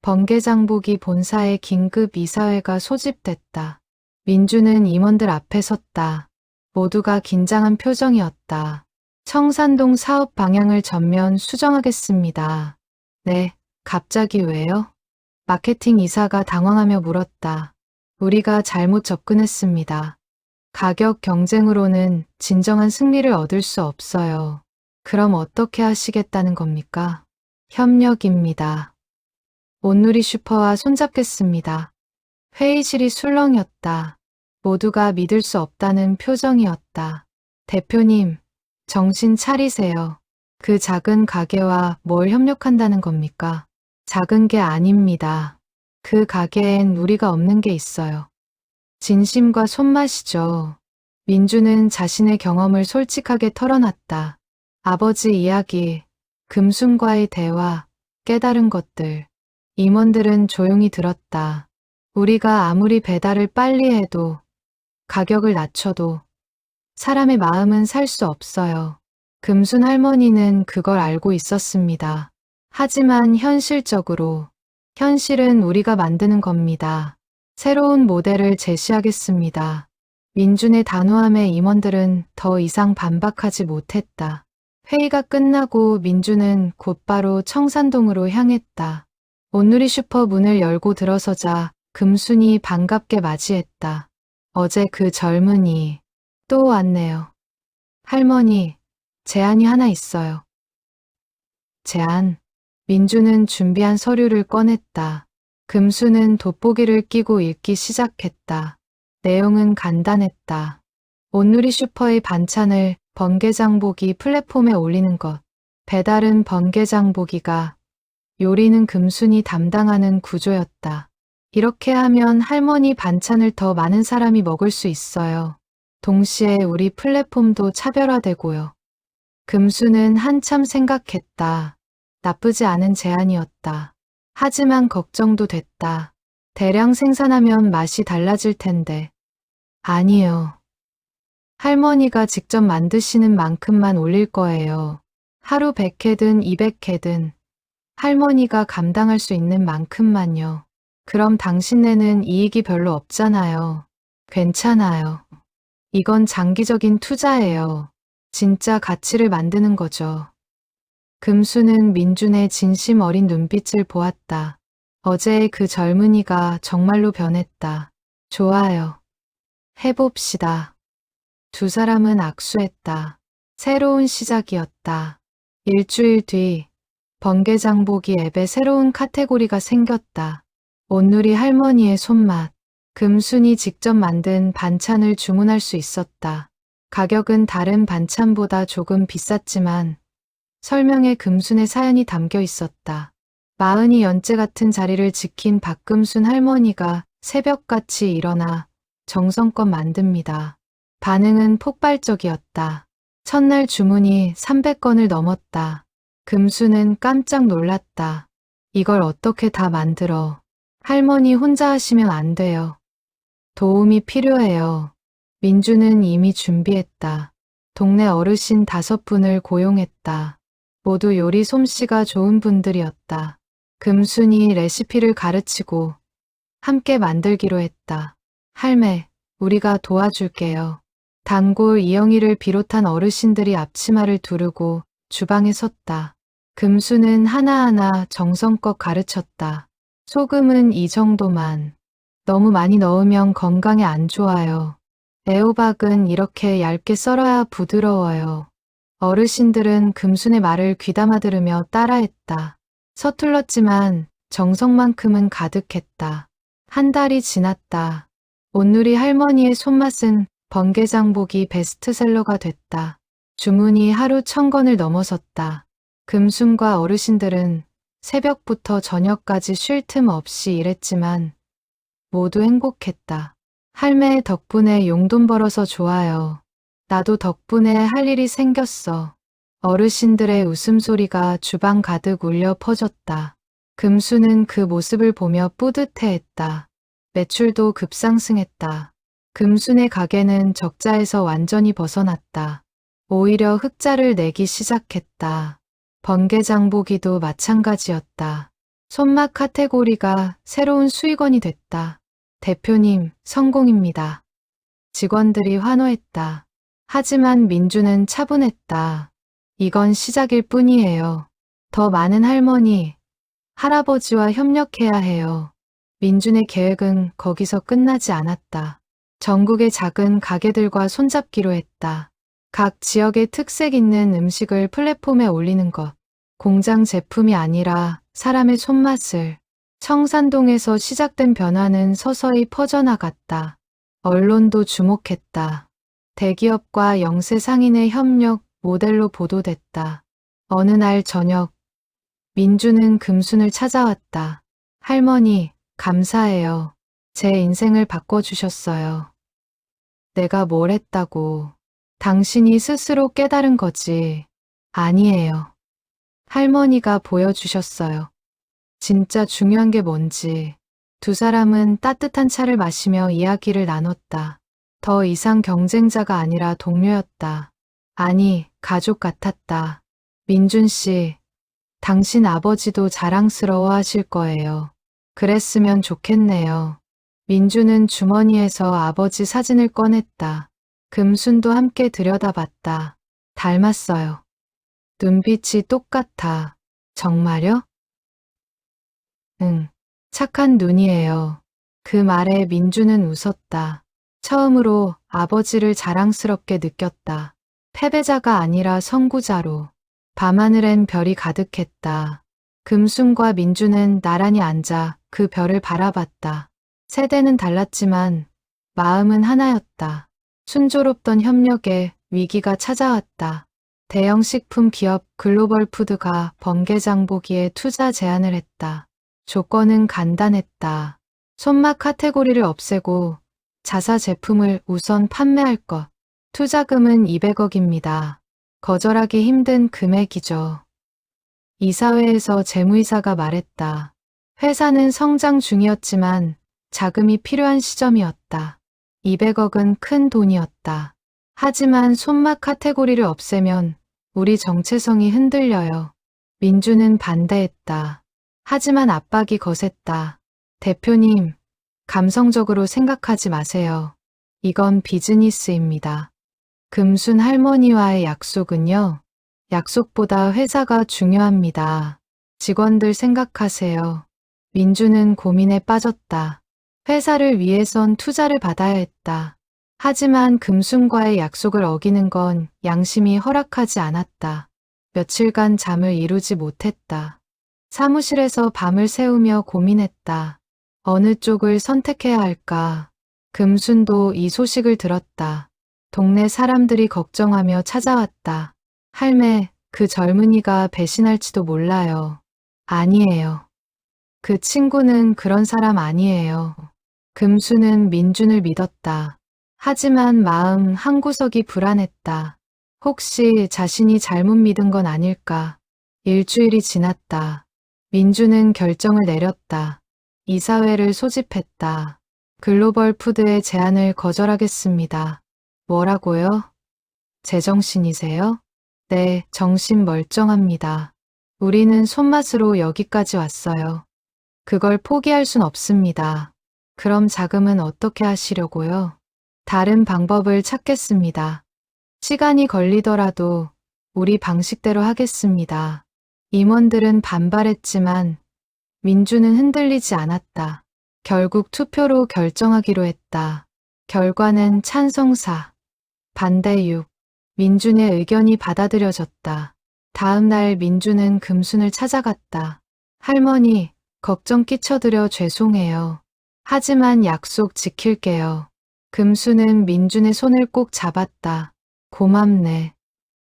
번개장보기 본사에 긴급 이사회가 소집됐다. 민주는 임원들 앞에 섰다. 모두가 긴장한 표정이었다. 청산동 사업 방향을 전면 수정하겠습니다. 네, 갑자기 왜요? 마케팅 이사가 당황하며 물었다. 우리가 잘못 접근했습니다. 가격 경쟁으로는 진정한 승리를 얻을 수 없어요. 그럼 어떻게 하시겠다는 겁니까? 협력입니다. 온누리 슈퍼와 손잡겠습니다. 회의실이 술렁였다. 모두가 믿을 수 없다는 표정이었다. 대표님, 정신 차리세요. 그 작은 가게와 뭘 협력한다는 겁니까? 작은 게 아닙니다. 그 가게엔 우리가 없는 게 있어요. 진심과 손맛이죠. 민주는 자신의 경험을 솔직하게 털어놨다. 아버지 이야기, 금순과의 대화, 깨달은 것들. 임원들은 조용히 들었다. 우리가 아무리 배달을 빨리 해도, 가격을 낮춰도 사람의 마음은 살 수 없어요. 금순 할머니는 그걸 알고 있었습니다. 하지만 현실은 우리가 만드는 겁니다. 새로운 모델을 제시하겠습니다. 민준의 단호함에 임원들은 더 이상 반박하지 못했다. 회의가 끝나고 민준은 곧바로 청산동으로 향했다. 온누리 슈퍼 문을 열고 들어서자 금순이 반갑게 맞이했다. 어제 그 젊은이 또 왔네요. 할머니, 제안이 하나 있어요. 제안. 민주는 준비한 서류를 꺼냈다. 금수는 돋보기를 끼고 읽기 시작했다. 내용은 간단했다. 온누리 슈퍼의 반찬을 번개장보기 플랫폼에 올리는 것. 배달은 번개장보기가, 요리는 금순이 담당하는 구조였다. 이렇게 하면 할머니 반찬을 더 많은 사람이 먹을 수 있어요. 동시에 우리 플랫폼도 차별화되고요. 금수는 한참 생각했다. 나쁘지 않은 제안이었다. 하지만 걱정도 됐다. 대량 생산하면 맛이 달라질 텐데. 아니요. 할머니가 직접 만드시는 만큼만 올릴 거예요. 하루 100회든 200회든 할머니가 감당할 수 있는 만큼만요. 그럼 당신네는 이익이 별로 없잖아요. 괜찮아요. 이건 장기적인 투자예요. 진짜 가치를 만드는 거죠. 금수는 민준의 진심 어린 눈빛을 보았다. 어제의 그 젊은이가 정말로 변했다. 좋아요. 해봅시다. 두 사람은 악수했다. 새로운 시작이었다. 일주일 뒤, 번개장보기 앱에 새로운 카테고리가 생겼다. 온누리 할머니의 손맛. 금순이 직접 만든 반찬을 주문할 수 있었다. 가격은 다른 반찬보다 조금 비쌌지만 설명에 금순의 사연이 담겨 있었다. 40연째 같은 자리를 지킨 박금순 할머니가 새벽같이 일어나 정성껏 만듭니다. 반응은 폭발적이었다. 첫날 주문이 300건을 넘었다. 금순은 깜짝 놀랐다. 이걸 어떻게 다 만들어? 할머니 혼자 하시면 안 돼요. 도움이 필요해요. 민주는 이미 준비했다. 동네 어르신 5분을 고용했다. 모두 요리 솜씨가 좋은 분들이었다. 금순이 레시피를 가르치고 함께 만들기로 했다. 할매, 우리가 도와줄게요. 단골 이영희를 비롯한 어르신들이 앞치마를 두르고 주방에 섰다. 금수는 하나하나 정성껏 가르쳤다. 소금은 이 정도만. 너무 많이 넣으면 건강에 안 좋아요. 애호박은 이렇게 얇게 썰어야 부드러워요. 어르신들은 금순의 말을 귀담아 들으며 따라했다. 서툴렀지만 정성만큼은 가득했다. 한 달이 지났다. 온누리 할머니의 손맛은 번개장복이 베스트셀러가 됐다. 주문이 하루 1000건을 넘어섰다. 금순과 어르신들은 새벽부터 저녁까지 쉴 틈 없이 일했지만 모두 행복했다. 할매 덕분에 용돈 벌어서 좋아요. 나도 덕분에 할 일이 생겼어. 어르신들의 웃음소리가 주방 가득 울려 퍼졌다. 금수는 그 모습을 보며 뿌듯해했다. 매출도 급상승했다. 금순의 가게는 적자에서 완전히 벗어났다. 오히려 흑자를 내기 시작했다. 번개장보기도 마찬가지였다. 손맛 카테고리가 새로운 수익원이 됐다. 대표님, 성공입니다. 직원들이 환호했다. 하지만 민주는 차분했다. 이건 시작일 뿐이에요. 더 많은 할머니, 할아버지와 협력해야 해요. 민준의 계획은 거기서 끝나지 않았다. 전국의 작은 가게들과 손잡기로 했다. 각 지역의 특색 있는 음식을 플랫폼에 올리는 것. 공장 제품이 아니라 사람의 손맛을. 청산동에서 시작된 변화는 서서히 퍼져나갔다. 언론도 주목했다. 대기업과 영세 상인의 협력 모델로 보도됐다. 어느 날 저녁, 민주는 금순을 찾아왔다. 할머니, 감사해요. 제 인생을 바꿔주셨어요. 내가 뭘 했다고. 당신이 스스로 깨달은 거지. 아니에요. 할머니가 보여주셨어요. 진짜 중요한 게 뭔지. 두 사람은 따뜻한 차를 마시며 이야기를 나눴다. 더 이상 경쟁자가 아니라 동료였다. 아니, 가족 같았다. 민준 씨, 당신 아버지도 자랑스러워 하실 거예요. 그랬으면 좋겠네요. 민주는 주머니에서 아버지 사진을 꺼냈다. 금순도 함께 들여다봤다. 닮았어요. 눈빛이 똑같아. 정말요? 응, 착한 눈이에요. 그 말에 민주는 웃었다. 처음으로 아버지를 자랑스럽게 느꼈다. 패배자가 아니라 선구자로. 밤하늘엔 별이 가득했다. 금순과 민주는 나란히 앉아 그 별을 바라봤다. 세대는 달랐지만 마음은 하나였다. 순조롭던 협력에 위기가 찾아왔다. 대형 식품 기업 글로벌 푸드가 번개장보기에 투자 제안을 했다. 조건은 간단했다. 손맛 카테고리를 없애고 자사 제품을 우선 판매할 것. 투자금은 200억입니다. 거절하기 힘든 금액이죠. 이사회에서 재무이사가 말했다. 회사는 성장 중이었지만 자금이 필요한 시점이었다. 200억은 큰 돈이었다. 하지만 손맛 카테고리를 없애면 우리 정체성이 흔들려요. 민주는 반대했다. 하지만 압박이 거셌다. 대표님, 감성적으로 생각하지 마세요. 이건 비즈니스입니다. 금순 할머니와의 약속은요? 약속보다 회사가 중요합니다. 직원들 생각하세요. 민주는 고민에 빠졌다. 회사를 위해선 투자를 받아야 했다. 하지만 금순과의 약속을 어기는 건 양심이 허락하지 않았다. 며칠간 잠을 이루지 못했다. 사무실에서 밤을 새우며 고민했다. 어느 쪽을 선택해야 할까? 금순도 이 소식을 들었다. 동네 사람들이 걱정하며 찾아왔다. 할매, 그 젊은이가 배신할지도 몰라요. 아니에요. 그 친구는 그런 사람 아니에요. 금수는 민준을 믿었다. 하지만 마음 한구석이 불안했다. 혹시 자신이 잘못 믿은 건 아닐까? 일주일이 지났다. 민준은 결정을 내렸다. 이사회를 소집했다. 글로벌 푸드의 제안을 거절하겠습니다. 뭐라고요? 제정신이세요? 네, 정신 멀쩡합니다. 우리는 손맛으로 여기까지 왔어요. 그걸 포기할 순 없습니다. 그럼 자금은 어떻게 하시려고요? 다른 방법을 찾겠습니다. 시간이 걸리더라도 우리 방식대로 하겠습니다. 임원들은 반발했지만 민주는 흔들리지 않았다. 결국 투표로 결정하기로 했다. 결과는 찬성 4, 반대 6. 민준의 의견이 받아들여졌다. 다음 날 민준은 금순을 찾아갔다. 할머니, 걱정 끼쳐드려 죄송해요. 하지만 약속 지킬게요. 금수는 민준의 손을 꼭 잡았다. 고맙네.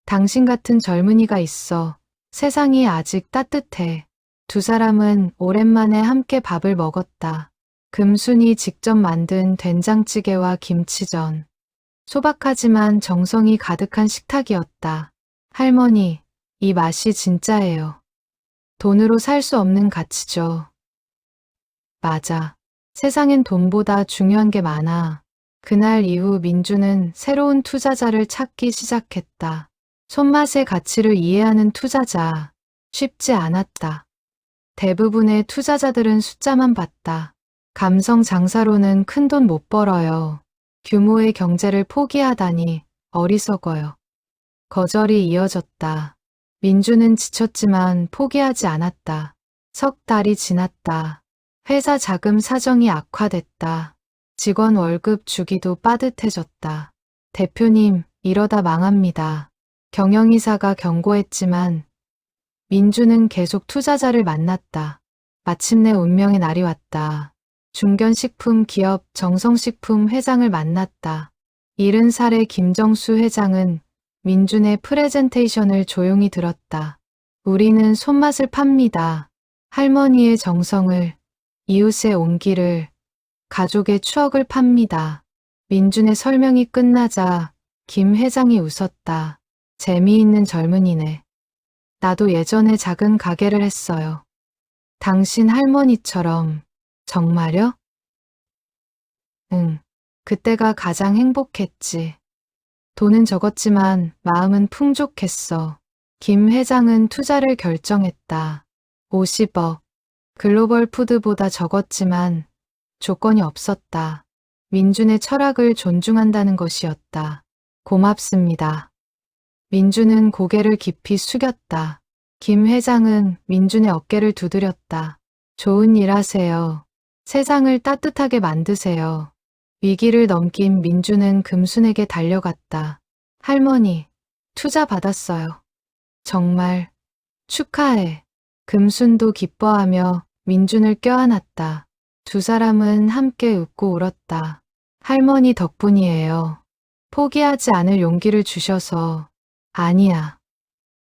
당신 같은 젊은이가 있어. 세상이 아직 따뜻해. 두 사람은 오랜만에 함께 밥을 먹었다. 금순이 직접 만든 된장찌개와 김치전. 소박하지만 정성이 가득한 식탁이었다. 할머니, 이 맛이 진짜예요. 돈으로 살 수 없는 가치죠. 맞아. 세상엔 돈보다 중요한 게 많아. 그날 이후 민주는 새로운 투자자를 찾기 시작했다. 손맛의 가치를 이해하는 투자자. 쉽지 않았다. 대부분의 투자자들은 숫자만 봤다. 감성 장사로는 큰돈 못 벌어요. 규모의 경제를 포기하다니 어리석어요. 거절이 이어졌다. 민주는 지쳤지만 포기하지 않았다. 석 달이 지났다. 회사 자금 사정이 악화됐다. 직원 월급 주기도 빠듯해졌다. 대표님, 이러다 망합니다. 경영이사가 경고했지만 민주는 계속 투자자를 만났다. 마침내 운명의 날이 왔다. 중견식품 기업 정성식품 회장을 만났다. 70살의 김정수 회장은 민준의 프레젠테이션을 조용히 들었다. 우리는 손맛을 팝니다. 할머니의 정성을, 이웃의 온기를, 가족의 추억을 팝니다. 민준의 설명이 끝나자 김 회장이 웃었다. 재미있는 젊은이네. 나도 예전에 작은 가게를 했어요. 당신 할머니처럼. 정말요? 응. 그때가 가장 행복했지. 돈은 적었지만 마음은 풍족했어. 김 회장은 투자를 결정했다. 50억. 글로벌 푸드보다 적었지만 조건이 없었다. 민준의 철학을 존중한다는 것이었다. 고맙습니다. 민준은 고개를 깊이 숙였다. 김 회장은 민준의 어깨를 두드렸다. 좋은 일 하세요. 세상을 따뜻하게 만드세요. 위기를 넘긴 민준은 금순에게 달려갔다. 할머니, 투자 받았어요. 정말 축하해. 금순도 기뻐하며 민준을 껴안았다. 두 사람은 함께 웃고 울었다. 할머니 덕분이에요. 포기하지 않을 용기를 주셔서. 아니야.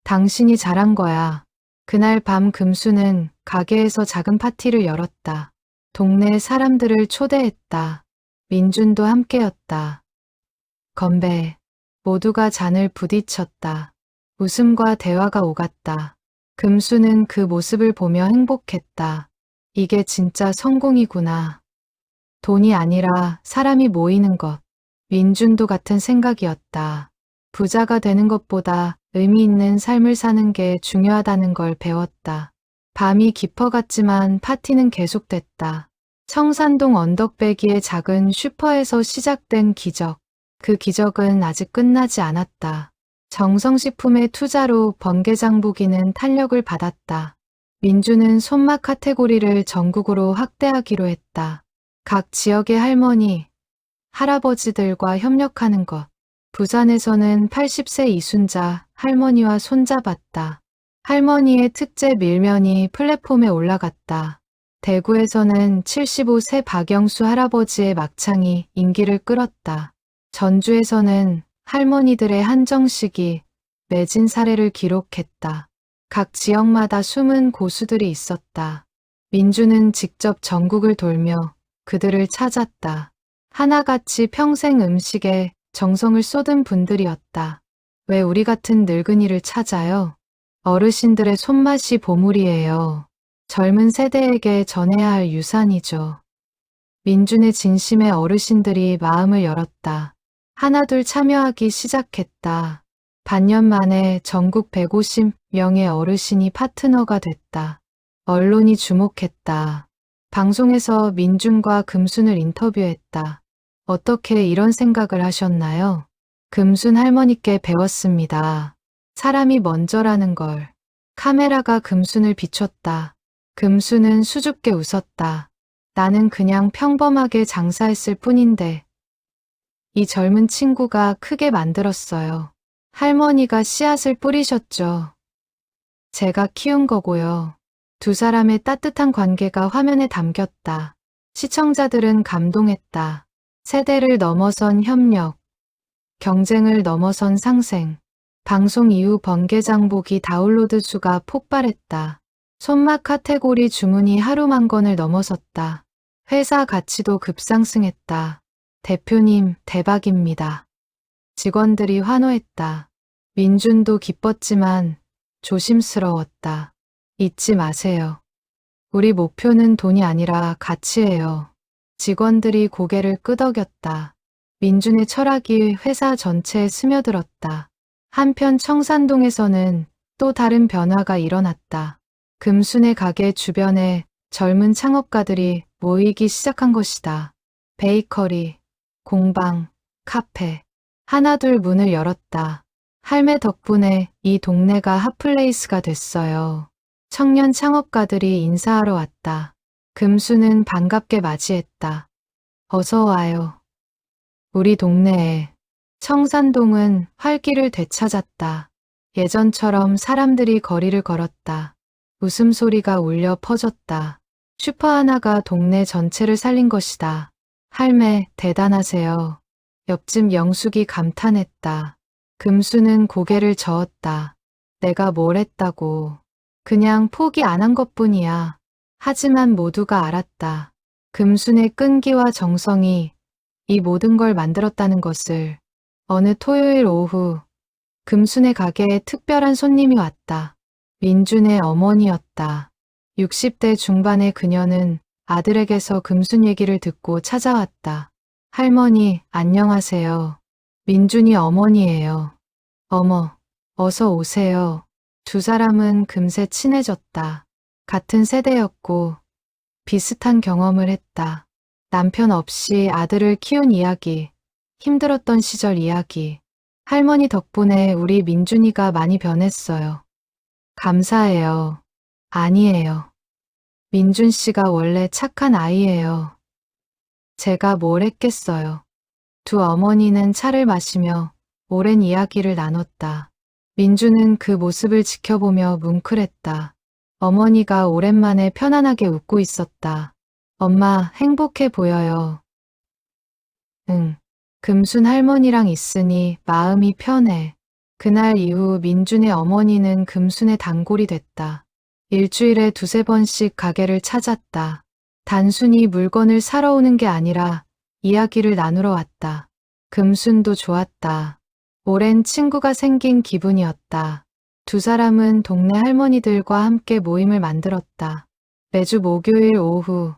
당신이 잘한 거야. 그날 밤 금수는 가게에서 작은 파티를 열었다. 동네 사람들을 초대했다. 민준도 함께였다. 건배. 모두가 잔을 부딪혔다. 웃음과 대화가 오갔다. 금수는 그 모습을 보며 행복했다. 이게 진짜 성공이구나. 돈이 아니라 사람이 모이는 것. 민준도 같은 생각이었다. 부자가 되는 것보다 의미 있는 삶을 사는 게 중요하다는 걸 배웠다. 밤이 깊어갔지만 파티는 계속됐다. 청산동 언덕배기의 작은 슈퍼에서 시작된 기적. 그 기적은 아직 끝나지 않았다. 정성식품의 투자로 번개장보기는 탄력을 받았다. 민주는 손맛 카테고리를 전국으로 확대하기로 했다. 각 지역의 할머니, 할아버지들과 협력하는 것. 부산에서는 80세 이순자 할머니와 손잡았다. 할머니의 특제 밀면이 플랫폼에 올라갔다. 대구에서는 75세 박영수 할아버지의 막창이 인기를 끌었다. 전주에서는 할머니들의 한정식이 매진 사례를 기록했다. 각 지역마다 숨은 고수들이 있었다. 민주는 직접 전국을 돌며 그들을 찾았다. 하나같이 평생 음식에 정성을 쏟은 분들이었다. 왜 우리 같은 늙은이를 찾아요? 어르신들의 손맛이 보물이에요. 젊은 세대에게 전해야 할 유산이죠. 민준의 진심에 어르신들이 마음을 열었다. 하나둘 참여하기 시작했다. 반년 만에 전국 150명의 어르신이 파트너가 됐다. 언론이 주목했다. 방송에서 민준과 금순을 인터뷰했다. 어떻게 이런 생각을 하셨나요? 금순 할머니께 배웠습니다. 사람이 먼저라는 걸. 카메라가 금순을 비췄다. 금순은 수줍게 웃었다. 나는 그냥 평범하게 장사했을 뿐인데. 이 젊은 친구가 크게 만들었어요. 할머니가 씨앗을 뿌리셨죠. 제가 키운 거고요. 두 사람의 따뜻한 관계가 화면에 담겼다. 시청자들은 감동했다. 세대를 넘어선 협력, 경쟁을 넘어선 상생. 방송 이후 번개장보기 다운로드 수가 폭발했다. 손맛 카테고리 주문이 하루 10,000건을 넘어섰다. 회사 가치도 급상승했다. 대표님, 대박입니다. 직원들이 환호했다. 민준도 기뻤지만 조심스러웠다. 잊지 마세요. 우리 목표는 돈이 아니라 가치예요. 직원들이 고개를 끄덕였다. 민준의 철학이 회사 전체에 스며들었다. 한편 청산동에서는 또 다른 변화가 일어났다. 금순의 가게 주변에 젊은 창업가들이 모이기 시작한 것이다. 베이커리, 공방, 카페, 하나둘 문을 열었다. 할매 덕분에 이 동네가 핫플레이스가 됐어요. 청년 창업가들이 인사하러 왔다. 금수는 반갑게 맞이했다. 어서 와요. 우리 동네에. 청산동은 활기를 되찾았다. 예전처럼 사람들이 거리를 걸었다. 웃음소리가 울려 퍼졌다. 슈퍼 하나가 동네 전체를 살린 것이다. 할매, 대단하세요. 옆집 영숙이 감탄했다. 금수는 고개를 저었다. 내가 뭘 했다고. 그냥 포기 안 한 것뿐이야. 하지만 모두가 알았다. 금순의 끈기와 정성이 이 모든 걸 만들었다는 것을. 어느 토요일 오후 금순의 가게에 특별한 손님이 왔다. 민준의 어머니였다. 60대 중반의 그녀는 아들에게서 금순 얘기를 듣고 찾아왔다. 할머니, 안녕하세요. 민준이 어머니예요. 어머, 어서 오세요. 두 사람은 금세 친해졌다. 같은 세대였고 비슷한 경험을 했다. 남편 없이 아들을 키운 이야기, 힘들었던 시절 이야기. 할머니 덕분에 우리 민준이가 많이 변했어요. 감사해요. 아니에요. 민준 씨가 원래 착한 아이예요. 제가 뭘 했겠어요. 두 어머니는 차를 마시며 오랜 이야기를 나눴다. 민준은 그 모습을 지켜보며 뭉클했다. 어머니가 오랜만에 편안하게 웃고 있었다. 엄마, 행복해 보여요. 응. 금순 할머니랑 있으니 마음이 편해. 그날 이후 민준의 어머니는 금순의 단골이 됐다. 일주일에 2~3번씩 가게를 찾았다. 단순히 물건을 사러 오는 게 아니라 이야기를 나누러 왔다. 금순도 좋았다. 오랜 친구가 생긴 기분이었다. 두 사람은 동네 할머니들과 함께 모임을 만들었다. 매주 목요일 오후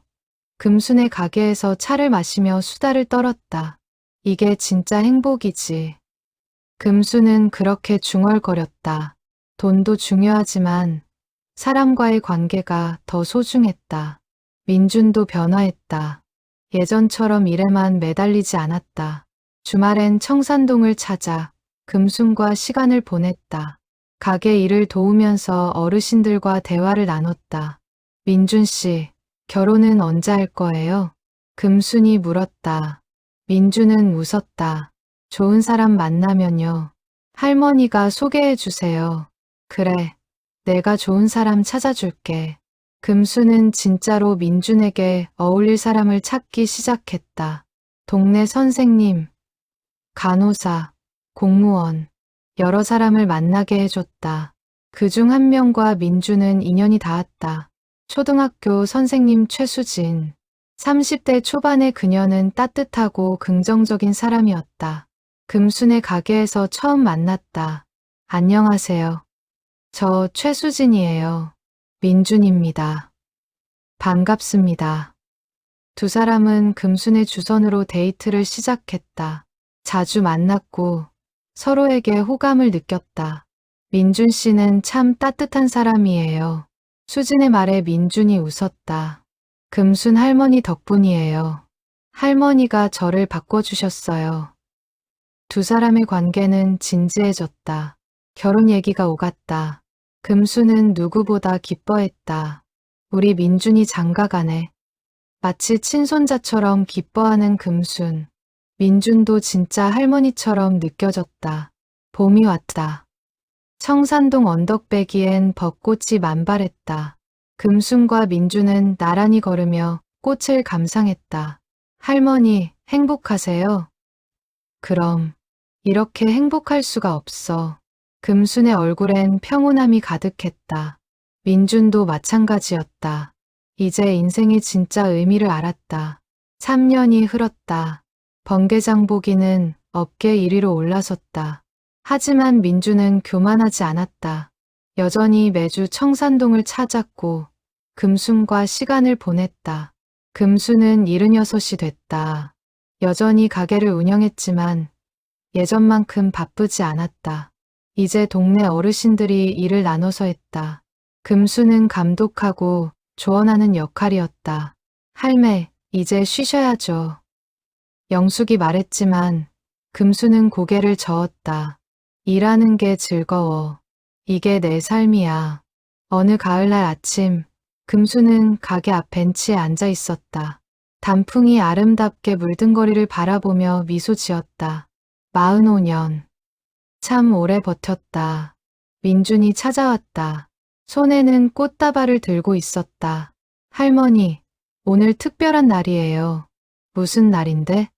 금순의 가게에서 차를 마시며 수다를 떨었다. 이게 진짜 행복이지. 금순은 그렇게 중얼거렸다. 돈도 중요하지만 사람과의 관계가 더 소중했다. 민준도 변화했다. 예전처럼 일에만 매달리지 않았다. 주말엔 청산동을 찾아 금순과 시간을 보냈다. 가게 일을 도우면서 어르신들과 대화를 나눴다. 민준 씨, 결혼은 언제 할 거예요? 금순이 물었다. 민준은 웃었다. 좋은 사람 만나면요. 할머니가 소개해 주세요. 그래, 내가 좋은 사람 찾아줄게. 금수는 진짜로 민준에게 어울릴 사람을 찾기 시작했다. 동네 선생님, 간호사, 공무원, 여러 사람을 만나게 해줬다. 그중 한 명과 민주는 인연이 닿았다. 초등학교 선생님 최수진. 30대 초반의 그녀는 따뜻하고 긍정적인 사람이었다. 금순의 가게에서 처음 만났다. 안녕하세요. 저 최수진이에요. 민준입니다. 반갑습니다. 두 사람은 금순의 주선으로 데이트를 시작했다. 자주 만났고 서로에게 호감을 느꼈다. 민준 씨는 참 따뜻한 사람이에요. 수진의 말에 민준이 웃었다. 금순 할머니 덕분이에요. 할머니가 저를 바꿔주셨어요. 두 사람의 관계는 진지해졌다. 결혼 얘기가 오갔다. 금순은 누구보다 기뻐했다. 우리 민준이 장가가네. 마치 친손자처럼 기뻐하는 금순. 민준도 진짜 할머니처럼 느껴졌다. 봄이 왔다. 청산동 언덕배기엔 벚꽃이 만발했다. 금순과 민준은 나란히 걸으며 꽃을 감상했다. 할머니, 행복하세요? 그럼, 이렇게 행복할 수가 없어. 금순의 얼굴엔 평온함이 가득했다. 민준도 마찬가지였다. 이제 인생의 진짜 의미를 알았다. 3년이 흘렀다. 번개장보기는 업계 1위로 올라섰다. 하지만 민준은 교만하지 않았다. 여전히 매주 청산동을 찾았고 금순과 시간을 보냈다. 금순은 76이 됐다. 여전히 가게를 운영했지만 예전만큼 바쁘지 않았다. 이제 동네 어르신들이 일을 나눠서 했다. 금순은 감독하고 조언하는 역할이었다. 할매, 이제 쉬셔야죠. 영숙이 말했지만 금순은 고개를 저었다. 일하는 게 즐거워. 이게 내 삶이야. 어느 가을날 아침, 금순은 가게 앞 벤치에 앉아 있었다. 단풍이 아름답게 물든 거리를 바라보며 미소 지었다. 45년. 참 오래 버텼다. 민준이 찾아왔다. 손에는 꽃다발을 들고 있었다. 할머니, 오늘 특별한 날이에요. 무슨 날인데?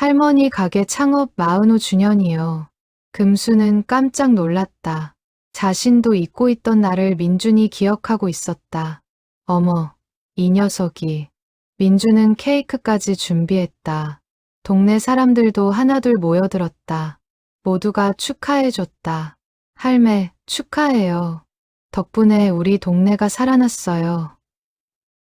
할머니 가게 창업 45주년이요. 금수는 깜짝 놀랐다. 자신도 잊고 있던 날을 민준이 기억하고 있었다. 어머, 이 녀석이. 민준은 케이크까지 준비했다. 동네 사람들도 하나둘 모여들었다. 모두가 축하해줬다. 할매, 축하해요. 덕분에 우리 동네가 살아났어요.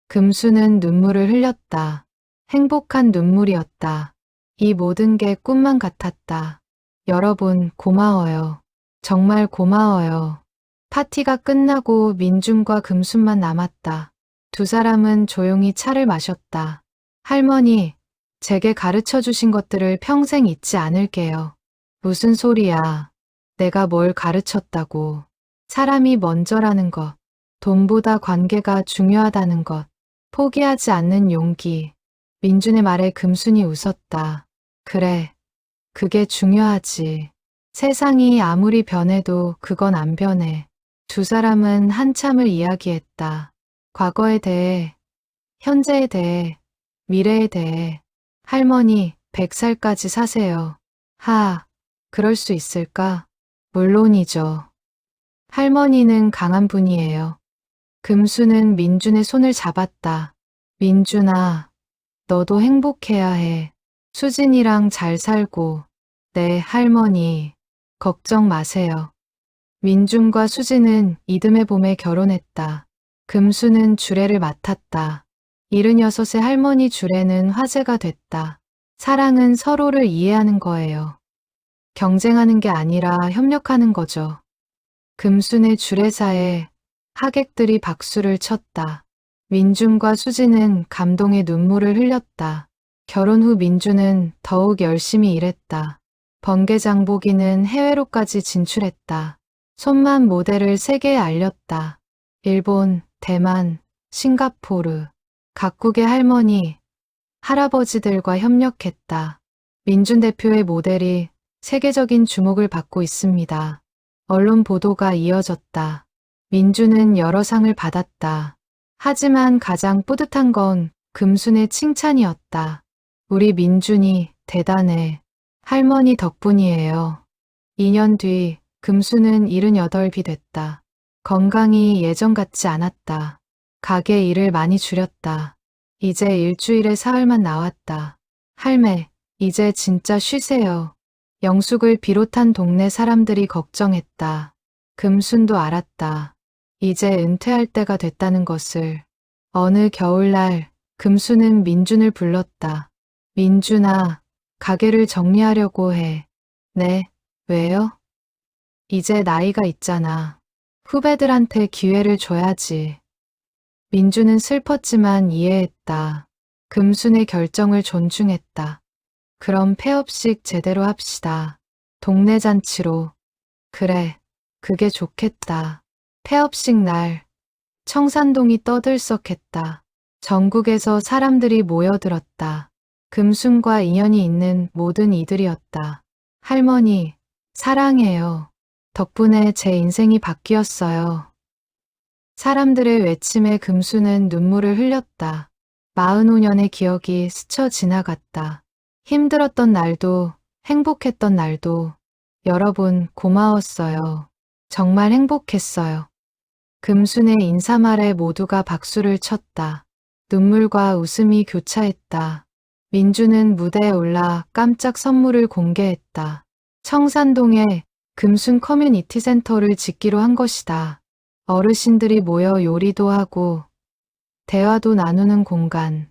금수는 눈물을 흘렸다. 행복한 눈물이었다. 이 모든 게 꿈만 같았다. 여러분, 고마워요. 정말 고마워요. 파티가 끝나고 민준과 금순만 남았다. 두 사람은 조용히 차를 마셨다. 할머니, 제게 가르쳐 주신 것들을 평생 잊지 않을게요. 무슨 소리야. 내가 뭘 가르쳤다고. 사람이 먼저라는 것, 돈보다 관계가 중요하다는 것, 포기하지 않는 용기. 민준의 말에 금순이 웃었다. 그래, 그게 중요하지. 세상이 아무리 변해도 그건 안 변해. 두 사람은 한참을 이야기했다. 과거에 대해, 현재에 대해, 미래에 대해. 할머니, 100살까지 사세요. 그럴 수 있을까? 물론이죠. 할머니는 강한 분이에요. 금수는 민준의 손을 잡았다. 민준아, 너도 행복해야 해. 수진이랑 잘 살고. 네, 할머니. 걱정 마세요. 민준과 수진은 이듬해 봄에 결혼했다. 금수는 주례를 맡았다. 76의 할머니 주례는 화제가 됐다. 사랑은 서로를 이해하는 거예요. 경쟁하는 게 아니라 협력하는 거죠. 금순의 주례사에 하객들이 박수를 쳤다. 민준과 수진은 감동의 눈물을 흘렸다. 결혼 후 민준은 더욱 열심히 일했다. 번개장보기는 해외로까지 진출했다. 손만 모델을 세계에 알렸다. 일본, 대만, 싱가포르, 각국의 할머니, 할아버지들과 협력했다. 민준 대표의 모델이 세계적인 주목을 받고 있습니다. 언론 보도가 이어졌다. 민준은 여러 상을 받았다. 하지만 가장 뿌듯한 건 금순의 칭찬이었다. 우리 민준이 대단해. 할머니 덕분이에요. 2년 뒤 금수는 78이 됐다. 건강이 예전 같지 않았다. 가게 일을 많이 줄였다. 이제 일주일에 사흘만 나왔다. 할매, 이제 진짜 쉬세요. 영숙을 비롯한 동네 사람들이 걱정했다. 금순도 알았다. 이제 은퇴할 때가 됐다는 것을. 어느 겨울날 금수는 민준을 불렀다. 민준아, 가게를 정리하려고 해. 네, 왜요? 이제 나이가 있잖아. 후배들한테 기회를 줘야지. 민준은 슬펐지만 이해했다. 금순의 결정을 존중했다. 그럼 폐업식 제대로 합시다. 동네 잔치로. 그래, 그게 좋겠다. 폐업식 날, 청산동이 떠들썩했다. 전국에서 사람들이 모여들었다. 금순과 인연이 있는 모든 이들이었다. 할머니, 사랑해요. 덕분에 제 인생이 바뀌었어요. 사람들의 외침에 금수는 눈물을 흘렸다. 45년의 기억이 스쳐 지나갔다. 힘들었던 날도, 행복했던 날도, 여러분 고마웠어요. 정말 행복했어요. 금순의 인사말에 모두가 박수를 쳤다. 눈물과 웃음이 교차했다. 민주는 무대에 올라 깜짝 선물을 공개했다. 청산동에 금순 커뮤니티 센터를 짓기로 한 것이다. 어르신들이 모여 요리도 하고 대화도 나누는 공간.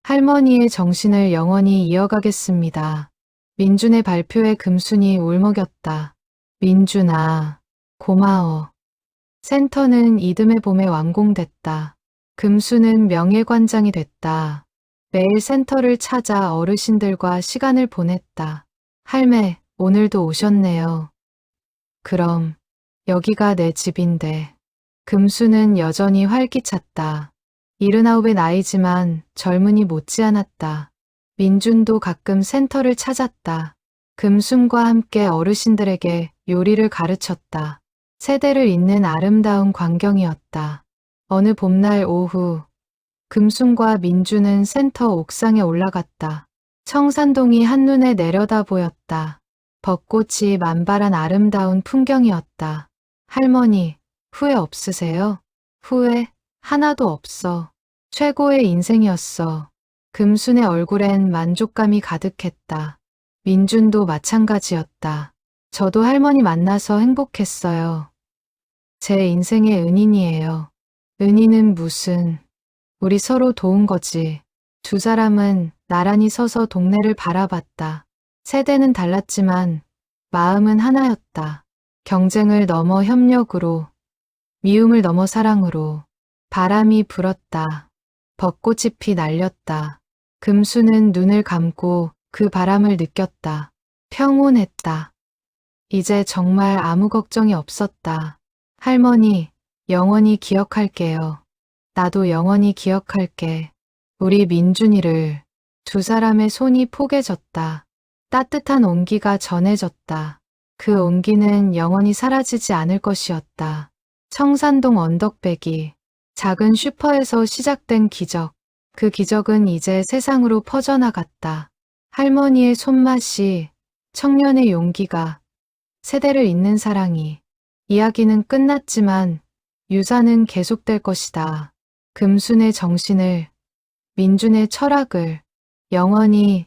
할머니의 정신을 영원히 이어가겠습니다. 민준의 발표에 금순이 울먹였다. 민준아, 고마워. 센터는 이듬해 봄에 완공됐다. 금순은 명예관장이 됐다. 매일 센터를 찾아 어르신들과 시간을 보냈다. 할매, 오늘도 오셨네요. 그럼 여기가 내 집인데. 금수는 여전히 활기찼다. 79의 나이지만 젊은이 못지않았다. 민준도 가끔 센터를 찾았다. 금순과 함께 어르신들에게 요리를 가르쳤다. 세대를 잇는 아름다운 광경이었다. 어느 봄날 오후, 금순과 민준은 센터 옥상에 올라갔다. 청산동이 한눈에 내려다 보였다. 벚꽃이 만발한 아름다운 풍경이었다. 할머니, 후회 없으세요? 후회? 하나도 없어. 최고의 인생이었어. 금순의 얼굴엔 만족감이 가득했다. 민준도 마찬가지였다. 저도 할머니 만나서 행복했어요. 제 인생의 은인이에요. 은인은 무슨, 우리 서로 도운 거지. 두 사람은 나란히 서서 동네를 바라봤다. 세대는 달랐지만 마음은 하나였다. 경쟁을 넘어 협력으로, 미움을 넘어 사랑으로. 바람이 불었다. 벚꽃잎이 날렸다. 금수는 눈을 감고 그 바람을 느꼈다. 평온했다. 이제 정말 아무 걱정이 없었다. 할머니, 영원히 기억할게요. 나도 영원히 기억할게. 우리 민준이를. 두 사람의 손이 포개졌다. 따뜻한 온기가 전해졌다. 그 온기는 영원히 사라지지 않을 것이었다. 청산동 언덕배기. 작은 슈퍼에서 시작된 기적. 그 기적은 이제 세상으로 퍼져나갔다. 할머니의 손맛이, 청년의 용기가, 세대를 잇는 사랑이. 이야기는 끝났지만 유산은 계속될 것이다. 금순의 정신을, 민준의 철학을 영원히